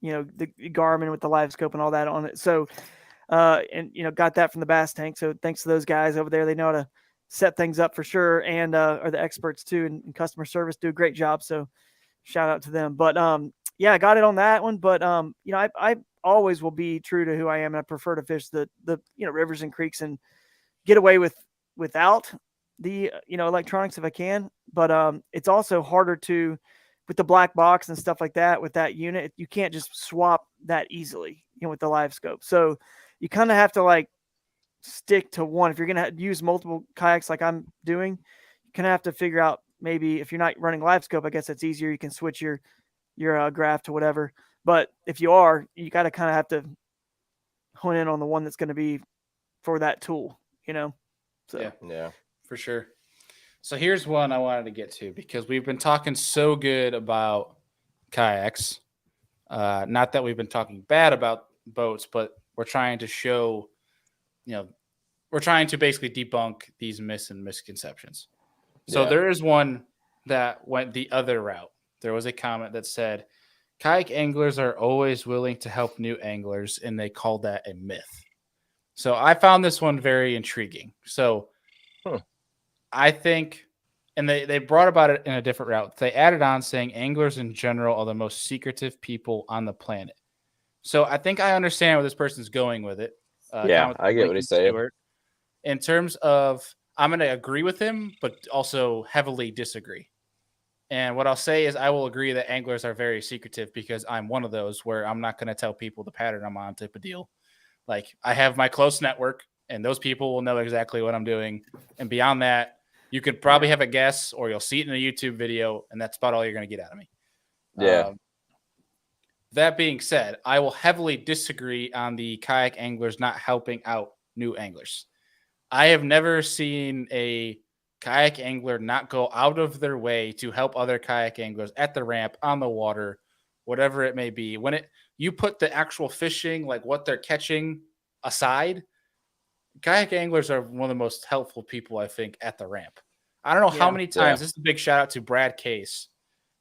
the Garmin with the live scope and all that on it. So and got that from the Bass Tank. So thanks to those guys over there. They know how to set things up for sure, and are the experts too, and customer service, do a great job. So shout out to them. But yeah, I got it on that one. But I always will be true to who I am, and I prefer to fish the rivers and creeks and get away without the electronics if I can. But it's also harder to, with the black box and stuff like that, with that unit, you can't just swap that easily, with the live scope. So you kind of have to like stick to one. If you're going to use multiple kayaks like I'm doing, you kind of have to figure out, maybe if you're not running live scope, I guess it's easier. You can switch your graph to whatever. But if you are, you got to kind of have to hone in on the one that's going to be for that tool, So yeah, for sure. So here's one I wanted to get to, because we've been talking so good about kayaks. Not that we've been talking bad about boats, but we're trying to show, we're trying to basically debunk these myths and misconceptions. So there is one that went the other route. There was a comment that said, kayak anglers are always willing to help new anglers, and they call that a myth. So I found this one very intriguing. So I think, and they brought about it in a different route. They added on saying anglers in general are the most secretive people on the planet. So I think I understand where this person's going with it. I get what he's saying. In terms of, I'm going to agree with him, but also heavily disagree. And what I'll say is I will agree that anglers are very secretive, because I'm one of those where I'm not going to tell people the pattern I'm on type of deal. Like, I have my close network, and those people will know exactly what I'm doing. And beyond that, you could probably have a guess, or you'll see it in a YouTube video, and that's about all you're going to get out of me. Yeah. That being said, I will heavily disagree on the kayak anglers not helping out new anglers. I have never seen a kayak angler not go out of their way to help other kayak anglers at the ramp, on the water, whatever it may be. When you put the actual fishing, like what they're catching, aside, kayak anglers are one of the most helpful people, I think, at the ramp. I don't know how many times, this is a big shout out to Brad Case.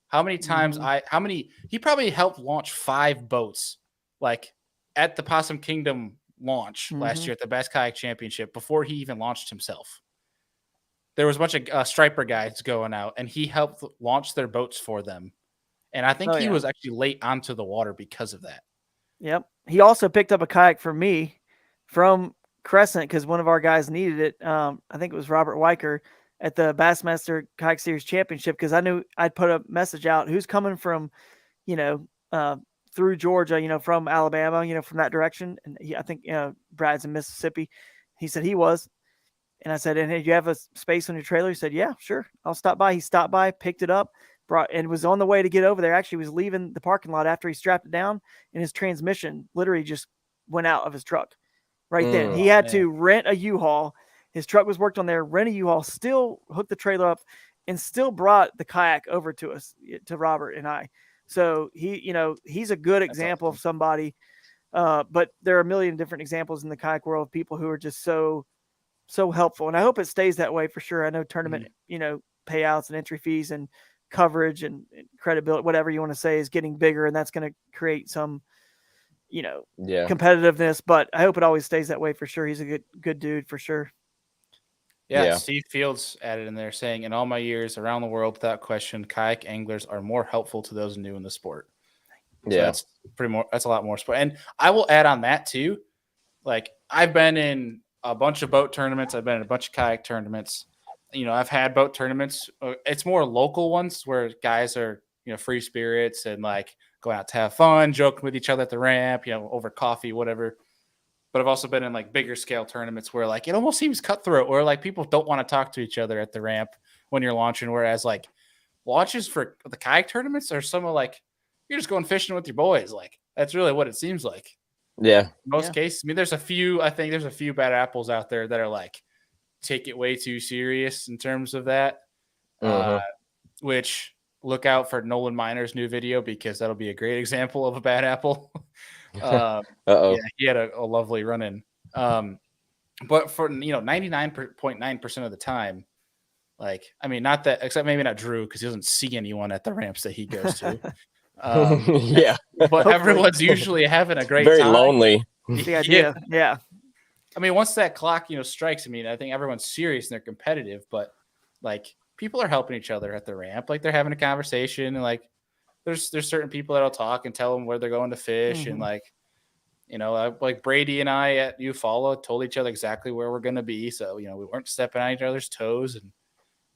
How many times he probably helped launch 5 boats, like at the Possum Kingdom launch last year at the Bass Kayak Championship, before he even launched himself. There was a bunch of striper guys going out, and he helped launch their boats for them. And I think he was actually late onto the water because of that. Yep. He also picked up a kayak for me from Crescent, because one of our guys needed it. I think it was Robert Weicker at the Bassmaster Kayak Series Championship, because I knew I'd put a message out, who's coming from, through Georgia, from Alabama, from that direction. And I think Brad's in Mississippi. He said he was. And I said, and hey, do you have a space on your trailer? He said, yeah, sure, I'll stop by. He stopped by, picked it up, and was on the way to get over there. Actually, was leaving the parking lot after he strapped it down, and his transmission literally just went out of his truck right then. He had to rent a U-Haul. His truck was worked on there, rent a U-Haul, still hooked the trailer up, and still brought the kayak over to us, to Robert and I. So he's a good example of somebody. But there are a million different examples in the kayak world of people who are just so helpful. And I hope it stays that way for sure. I know tournament, payouts and entry fees and coverage and credibility, whatever you want to say, is getting bigger, and that's going to create some, competitiveness, but I hope it always stays that way for sure. He's a good dude for sure. Yeah. Steve Fields added in there saying, in all my years around the world, without question, kayak anglers are more helpful to those new in the sport. So that's a lot more sport. And I will add on that too. Like, I've been in a bunch of boat tournaments. I've been in a bunch of kayak tournaments. I've had boat tournaments. It's more local ones where guys are, free spirits and like going out to have fun, joking with each other at the ramp, over coffee, whatever. But I've also been in like bigger scale tournaments where like it almost seems cutthroat, or like people don't want to talk to each other at the ramp when you're launching. Whereas like launches for the kayak tournaments are some of like, you're just going fishing with your boys. Like, that's really what it seems like. Yeah. Most cases. I mean, there's a few bad apples out there that are like, take it way too serious in terms of that. Which, look out for Nolan Miner's new video, because that'll be a great example of a bad apple. Yeah, he had a lovely run in. But for 99.9% of the time, like, I mean, not that, except maybe not Drew, because he doesn't see anyone at the ramps that he goes to. But everyone's usually having a great time. Very lonely. the idea. Yeah. I mean, once that clock, strikes, I mean, I think everyone's serious and they're competitive, but like people are helping each other at the ramp. Like they're having a conversation and like there's certain people that'll talk and tell them where they're going to fish. And like, like Brady and I at Eufaula told each other exactly where we're going to be. So, we weren't stepping on each other's toes. And,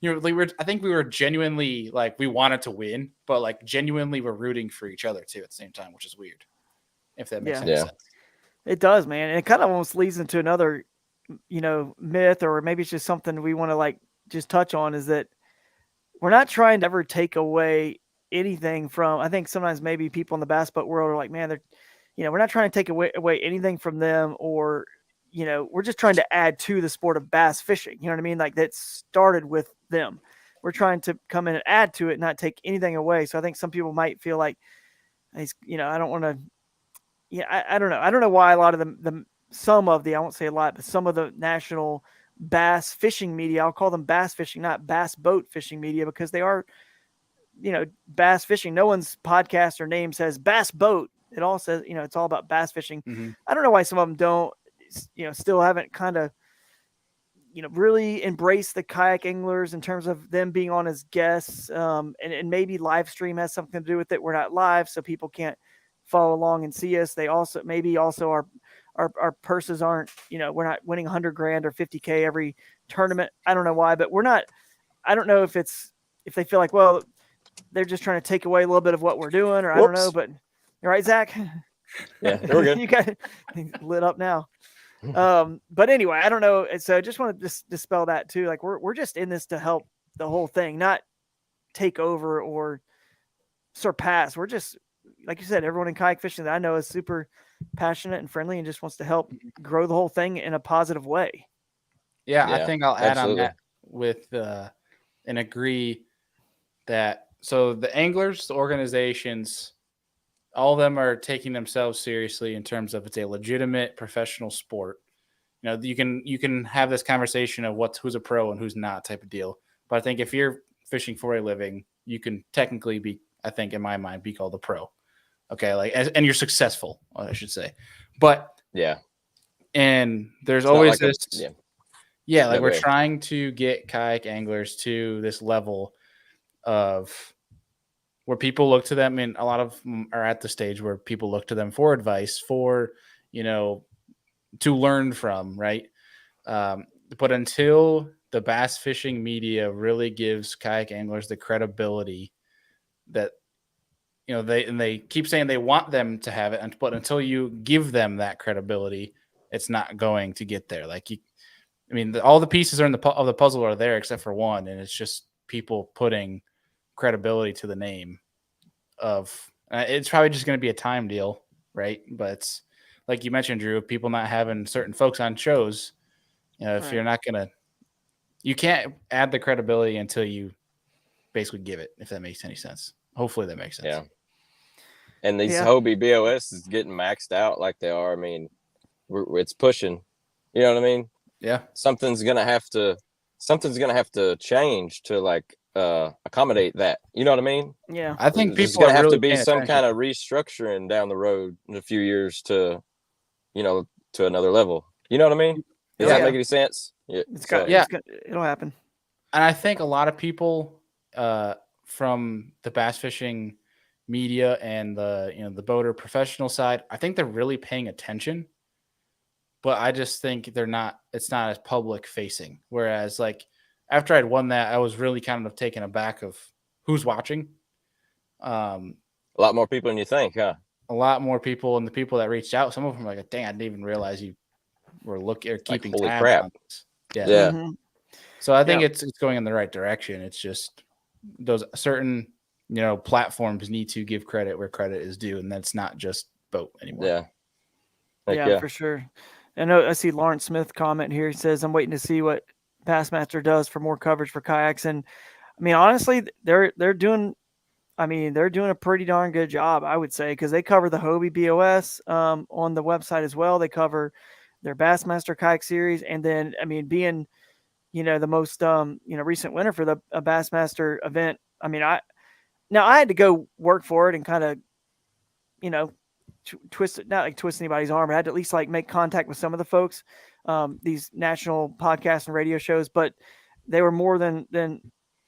I think we were genuinely like, we wanted to win, but like genuinely we're rooting for each other too at the same time, which is weird. If that makes any sense. It does, man. And it kind of almost leads into another, myth, or maybe it's just something we want to like just touch on, is that we're not trying to ever take away anything from, I think sometimes maybe people in the bass boat world are like, man, they're, we're not trying to take away anything from them, or, we're just trying to add to the sport of bass fishing. You know what I mean? Like that started with them. We're trying to come in and add to it, not take anything away. So I think some people might feel like, I don't want to, I don't know. I don't know why a lot of I won't say a lot, but some of the national bass fishing media, I'll call them bass fishing, not bass boat fishing media, because they are, bass fishing. No one's podcast or name says bass boat. It all says, it's all about bass fishing. Mm-hmm. I don't know why some of them don't, still haven't kind of, really embrace the kayak anglers in terms of them being on as guests. And maybe live stream has something to do with it. We're not live, so people can't follow along and see us. They also, maybe also our purses aren't, we're not winning 100 grand or 50K every tournament. I don't know why, but I don't know if they feel like, well, they're just trying to take away a little bit of what we're doing, or I don't know, but you're right, Zach. Yeah, we're good. You got lit up now. But anyway, I don't know. And so I just want to dispel that too. Like we're just in this to help the whole thing, not take over or surpass. We're just, like you said, everyone in kayak fishing that I know is super passionate and friendly and just wants to help grow the whole thing in a positive way. Yeah, I think I'll add absolutely on that with and agree that so the anglers, the organizations, all of them are taking themselves seriously in terms of it's a legitimate professional sport. You can have this conversation of who's a pro and who's not type of deal. But I think if you're fishing for a living, you can technically be, I think in my mind, be called a pro. Okay, and you're successful, I should say. But and there's it's always like this. We're trying to get kayak anglers to this level of where people look to them, and a lot of them are at the stage where people look to them for advice, for, to learn from, right? But until the bass fishing media really gives kayak anglers the credibility that, they keep saying they want them to have it, but until you give them that credibility, it's not going to get there. Like all the pieces are of the puzzle are there except for one, and it's just people putting credibility to the name of. It's probably just going to be a time deal, right? But it's like you mentioned, Drew, people not having certain folks on shows. If you're not gonna, you can't add the credibility until you basically give it. If that makes any sense. Hopefully that makes sense. Yeah. And these Hobie BOS is getting maxed out like they are. I mean, it's pushing. You know what I mean? Yeah. Something's gonna have to change to like accommodate that. You know what I mean? Yeah. I think there's people gonna have really to be some kind of restructuring down the road in a few years to another level. You know what I mean? Does that make any sense? Yeah. It'll happen. And I think a lot of people from the bass fishing media and the boater professional side, I think they're really paying attention, but I just think it's not as public facing. Whereas like after I'd won that, I was really kind of taken aback of who's watching. A lot more people than you think, huh? A lot more people, and the people that reached out, some of them were like, dang, I didn't even realize you were looking or keeping holy tabs crap. on this. Yeah. Mm-hmm. So I think it's going in the right direction. It's just those certain, platforms need to give credit where credit is due, and that's not just boat anymore. Yeah, for sure. I see Lawrence Smith comment here. He says, I'm waiting to see what Bassmaster does for more coverage for kayaks. And I mean, honestly, they're doing a pretty darn good job, I would say, because they cover the Hobie BOS on the website as well. They cover their Bassmaster kayak series. And then, I mean, being, the most, recent winner for the Bassmaster event. I mean, I had to go work for it and kind of, twist anybody's arm. I had to at least like make contact with some of the folks, these national podcasts and radio shows, but they were more than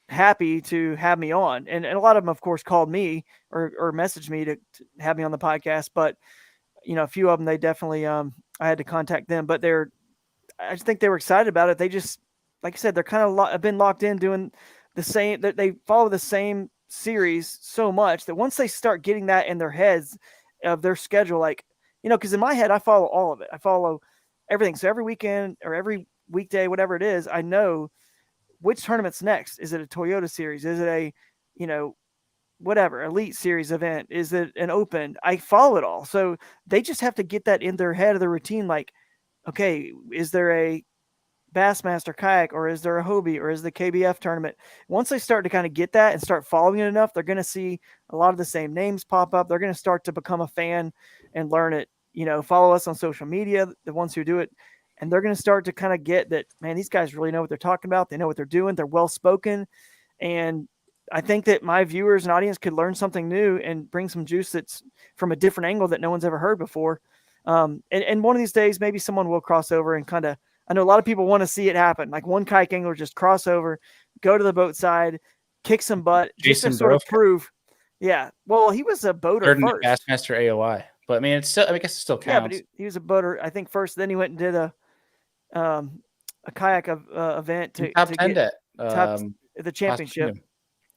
happy to have me on. And a lot of them, of course, called me or messaged me to have me on the podcast. But, a few of them, they definitely, I had to contact them, but I just think they were excited about it. They just, like I said, they're kind of have been locked in doing the same, they follow the same series so much that once they start getting that in their heads of their schedule, like, because in my head, I follow all of it. I follow everything. So every weekend or every weekday, whatever it is, I know which tournament's next. Is it a Toyota series? Is it a, whatever, Elite Series event? Is it an Open? I follow it all. So they just have to get that in their head of the routine. Like, okay, is there a Bassmaster kayak, or is there a Hobie, or is the KBF tournament? Once they start to kind of get that and start following it enough, they're going to see a lot of the same names pop up. They're going to start to become a fan and learn it, follow us on social media, the ones who do it. And they're going to start to kind of get that, man, these guys really know what they're talking about. They know what they're doing. They're well-spoken. And I think that my viewers and audience could learn something new and bring some juice that's from a different angle that no one's ever heard before. And one of these days, maybe someone will cross over and kind of, I know a lot of people want to see it happen. Like one kayak angler just cross over, go to the boat side, kick some butt, just to sort of prove. Yeah. Well, he was a boater first. Bassmaster AOI. But I mean, I guess it still counts. Yeah, but he was a boater, I think, first. Then he went and did a kayak event to get the championship.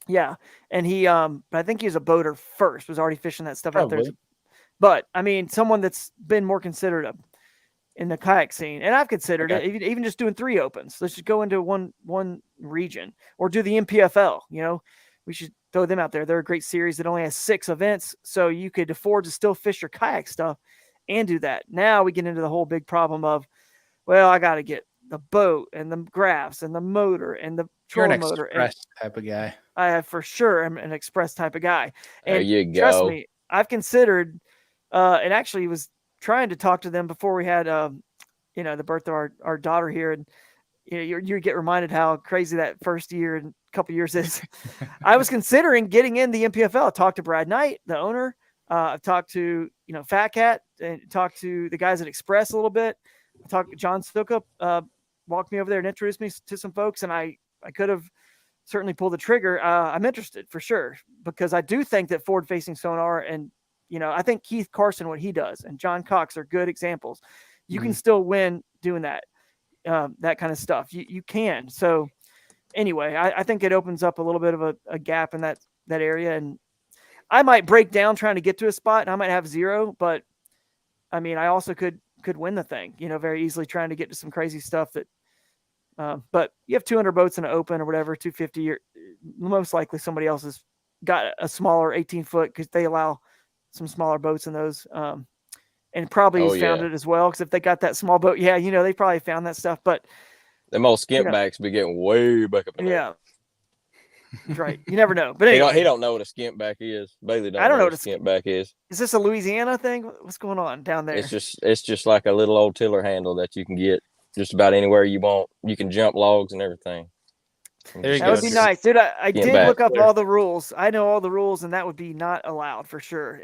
Yeah, and he, but I think he was a boater first. Was already fishing that stuff out there. But I mean, someone that's been more considered in the kayak scene, and I've considered it, even just doing 3 opens. Let's just go into one region, or do the MPFL. We should throw them out there. They're a great series that only has 6 events, so you could afford to still fish your kayak stuff and do that. Now we get into the whole big problem of, well, I got to get the boat and the graphs and the motor and the trolling motor. Express type of guy. I for sure am an express type of guy. And there you go. Trust me, I've considered, and actually was trying to talk to them before we had, the birth of our daughter here, and you get reminded how crazy that first year and couple years is. I was considering getting in the MPFL. I talked to Brad Knight, the owner. I've talked to Fat Cat, and talked to the guys at Express a little bit. I talked to John Stuka, walked me over there and introduced me to some folks, and I could have certainly pulled the trigger. I'm interested for sure, because I do think that forward-facing sonar, and I think Keith Carson, what he does, and John Cox are good examples. You can still win doing that kind of stuff. You can. So anyway, I think it opens up a little bit of a gap in that area, and I might break down trying to get to a spot, and I might have 0, but I mean, I also could win the thing, very easily, trying to get to some crazy stuff that, but you have 200 boats in an open or whatever, 250, most likely somebody else has got a smaller 18-foot, because they allow some smaller boats in those, and probably he's found it as well. Because if they got that small boat, they probably found that stuff. But them old skimp backs be getting way back up in there. Yeah, that's right. You never know. But anyway, he don't know what a skimp back is. Bailey don't know what a skimp back is. Is this a Louisiana thing? What's going on down there? It's just like a little old tiller handle that you can get just about anywhere you want. You can jump logs and everything. That would be nice, dude. I did look up all the rules. I know all the rules, and that would be not allowed for sure.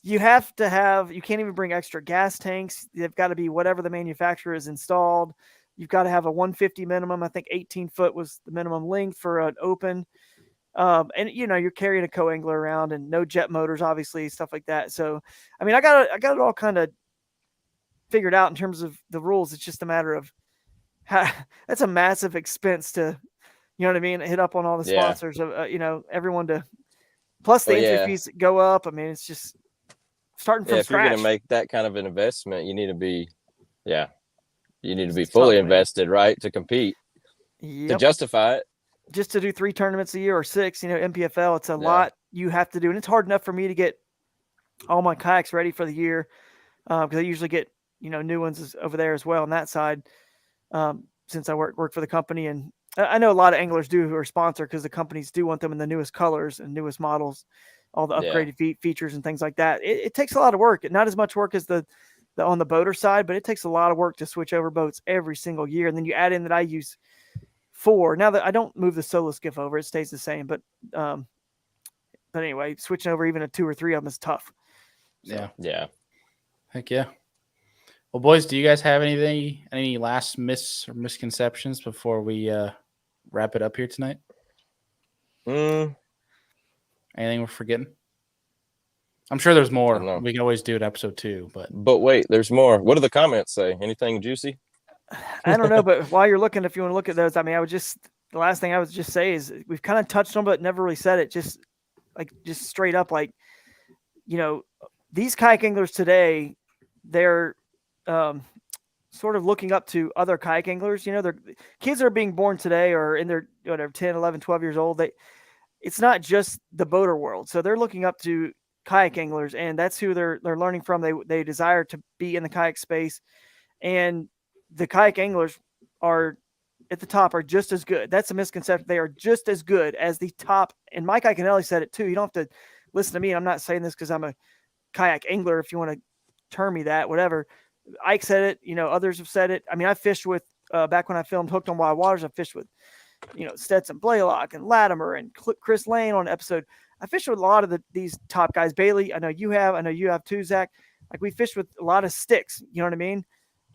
You have to have. You can't even bring extra gas tanks. They've got to be whatever the manufacturer has installed. You've got to have a 150 minimum. I think 18-foot was the minimum length for an open. And you're carrying a co-angler around, and no jet motors, obviously, stuff like that. So, I mean, I got it all kind of figured out in terms of the rules. It's just a matter of that's a massive expense to, you know what I mean? Hit up on all the sponsors of, everyone to, plus the entry fees go up. I mean, it's just starting from scratch. If you're going to make that kind of an investment, you need to be, fully invested, right? To compete, to justify it. Just to do 3 tournaments a year or 6, MPFL, it's a lot you have to do. And it's hard enough for me to get all my kayaks ready for the year. Because I usually get, new ones over there as well on that side. Since I work for the company, and I know a lot of anglers do who are sponsored, because the companies do want them in the newest colors and newest models, all the upgraded features and things like that. It takes a lot of work. Not as much work as the on the boater side, but it takes a lot of work to switch over boats every single year. And then you add in that I use 4. Now that I don't move the solo skiff over, it stays the same. But anyway, switching over even a 2 or 3 of them is tough. So. Yeah. Heck yeah. Well, boys, do you guys have any last misconceptions before we wrap it up here tonight? Anything we're forgetting? I'm sure there's more. We can always do it episode 2, but wait, there's more. What do the comments say? Anything juicy? I don't know, but while you're looking, if you want to look at those, I mean, the last thing I would just say is we've kind of touched on, but never really said it. Just straight up, like, you know, these kayak anglers today, they're sort of looking up to other kayak anglers. You know, they're kids that are being born today or in their 10, 11, 12 years old. It's not just the boater world. So they're looking up to kayak anglers, and that's who they're learning from. They desire to be in the kayak space, and the kayak anglers are at the top are just as good. That's a misconception. They are just as good as the top. And Mike Iaconelli said it too. You don't have to listen to me. I'm not saying this because I'm a kayak angler. If you want to term me that, whatever. Ike said it. You know, others have said it. I mean, I fished with back when I filmed Hooked on Wild Waters. I fished with, you know, Stetson Blaylock and Latimer and Chris Lane on an episode. I fished with a lot of these top guys. Bailey, I know you have too, Zach. Like, we fished with a lot of sticks. You know what I mean?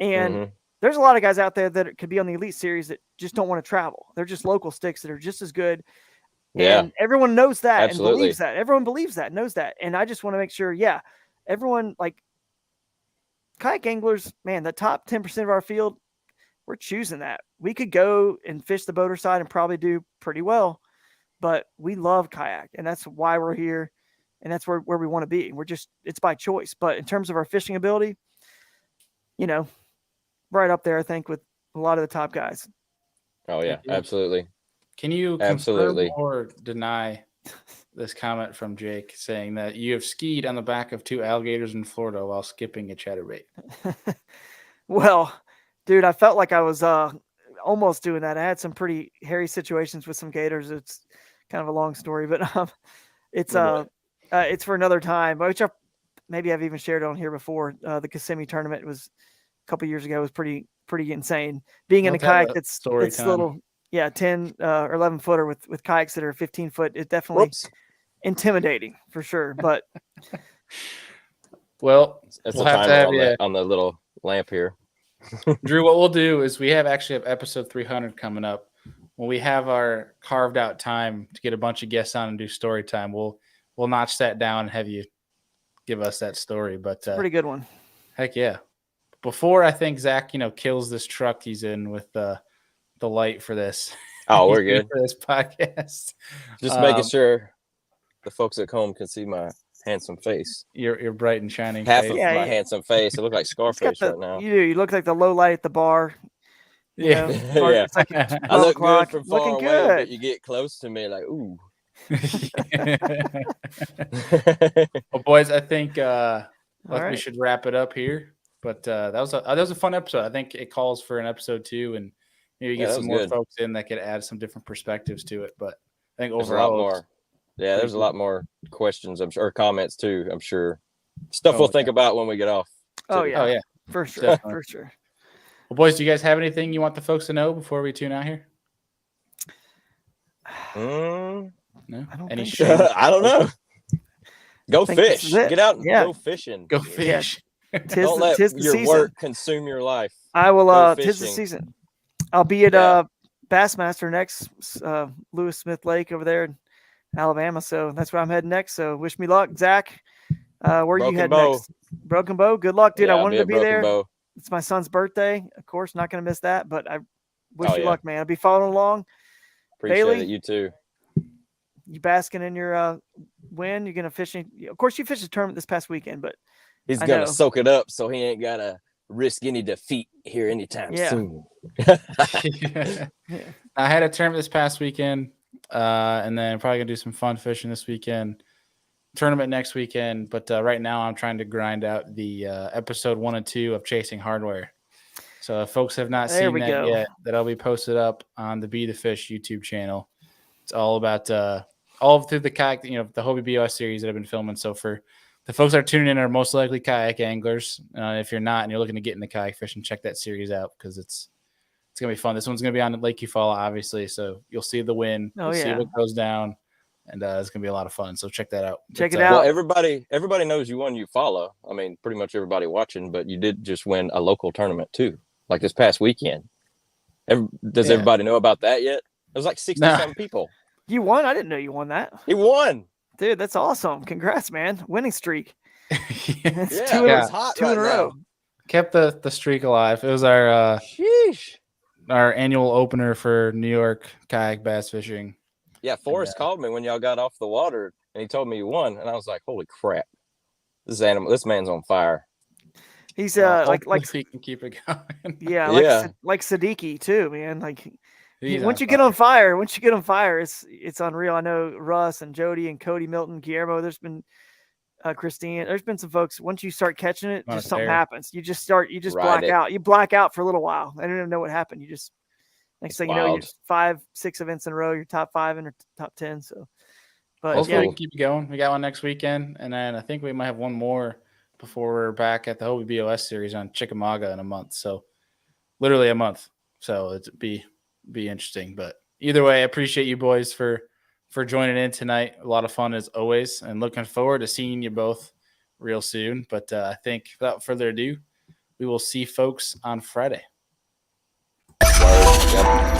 And there's a lot of guys out there that could be on the Elite Series that just don't want to travel. They're just local sticks that are just as good. Yeah. And everyone knows that Absolutely. and believes that. Everyone believes that, knows that. And I just want to make sure, everyone, like, kayak anglers, man, the top 10% of our field, we're choosing that. We could go and fish the boater side and probably do pretty well, but we love kayak, and that's why we're here, and that's where we want to be. It's by choice. But in terms of our fishing ability, you know, right up there, I think, with a lot of the top guys. Oh yeah, absolutely. Can you confirm or deny this comment from Jake saying that you have skied on the back of 2 alligators in Florida while skipping a chatterbait? Well, dude, I felt like I was almost doing that. I had some pretty hairy situations with some gators. It's kind of a long story, but it's for another time, which maybe I've even shared it on here before. The Kissimmee tournament was a couple years ago. It was pretty insane. Being in a kayak that's little, 10 or 11 footer with kayaks that are 15 foot. It's definitely intimidating for sure. But well, we'll have to have on the little lamp here. Drew, what we'll do is we have episode 300 coming up. When we have our carved out time to get a bunch of guests on and do story time, we'll notch that down and have you give us that story. But it's a pretty good one. Heck yeah. Before I think Zach, kills this truck he's in with the light for this. Oh, we're good for this podcast. Just making sure the folks at home can see my handsome face. Your bright and shining half face. of my handsome face. I look like Scarface right now. You do. You look like the low light at the bar. Yeah. It's like I look good from far away, good. But you get close to me like, ooh. Well, boys, I think we should wrap it up here. But that was a fun episode. I think it calls for an episode 2, and maybe get some more folks in that could add some different perspectives to it. But I think overall, a lot more. Yeah, there's a lot more questions, I'm sure, or comments too. I'm sure stuff we'll think about when we get off. Oh yeah, for sure, for sure. Well, boys, do you guys have anything you want the folks to know before we tune out here? No, I don't think so. I don't know. Go fish. Get out and go fishing. Go fish. Yeah. Don't let your work consume your life. I will. 'Tis the season. I'll be at Bassmaster next, Lewis Smith Lake over there in Alabama. So that's where I'm heading next. So wish me luck, Zach. Where are you heading next? Broken Bow. Good luck, dude. I wanted to be there. It's my son's birthday. Of course, not going to miss that. But I wish you luck, man. I'll be following along. Appreciate Bailey, it. You too. You basking in your win? You're going to fish? Of course, you fished a tournament this past weekend, but he's going to soak it up so he ain't got to risk any defeat here anytime soon. I had a tournament this past weekend, and then probably going to do some fun fishing this weekend. Tournament next weekend, but right now I'm trying to grind out the episode 1 and 2 of Chasing Hardware. So if folks have not seen that yet, that'll be posted up on the Be the Fish YouTube channel. It's all about all through the kayak, the Hobie BOS series that I've been filming. So for the folks that are tuning in are most likely kayak anglers. If you're not and you're looking to get into kayak fishing, check that series out because it's gonna be fun. This one's gonna be on Lake Eufaula, obviously. So you'll see the wind, see what goes down. and it's gonna be a lot of fun. So check that out. Check But, it out. Well, everybody knows you won. You follow. I mean, pretty much everybody watching. But you did just win a local tournament too, like this past weekend. Does everybody know about that yet? It was like 60-some people. You won? I didn't know you won that. He won. Dude, that's awesome. Congrats, man. Winning streak. It's Two in a row. Kept the streak alive. It was our annual opener for New York kayak bass fishing. Yeah, Forrest called me when y'all got off the water, and he told me you won, and I was like, "Holy crap! This man's on fire." He's like he can keep it going. Like Siddiqui too, man. Like once you get on fire, it's unreal. I know Russ and Jody and Cody Milton, Guillermo. There's been Christine. There's been some folks. Once you start catching it, just something happens. You just black out. You black out for a little while. I don't even know what happened. You just next thing you know, you're 5-6 events in a row. You're top 5 and top 10. So, but hopefully we can keep it going. We got one next weekend, and then I think we might have one more before we're back at the Hobie BOS series on Chickamauga in a month. So literally a month. So it'd be interesting. But either way, I appreciate you boys for joining in tonight. A lot of fun as always, and looking forward to seeing you both real soon. But I think without further ado, we will see folks on Friday. Yep.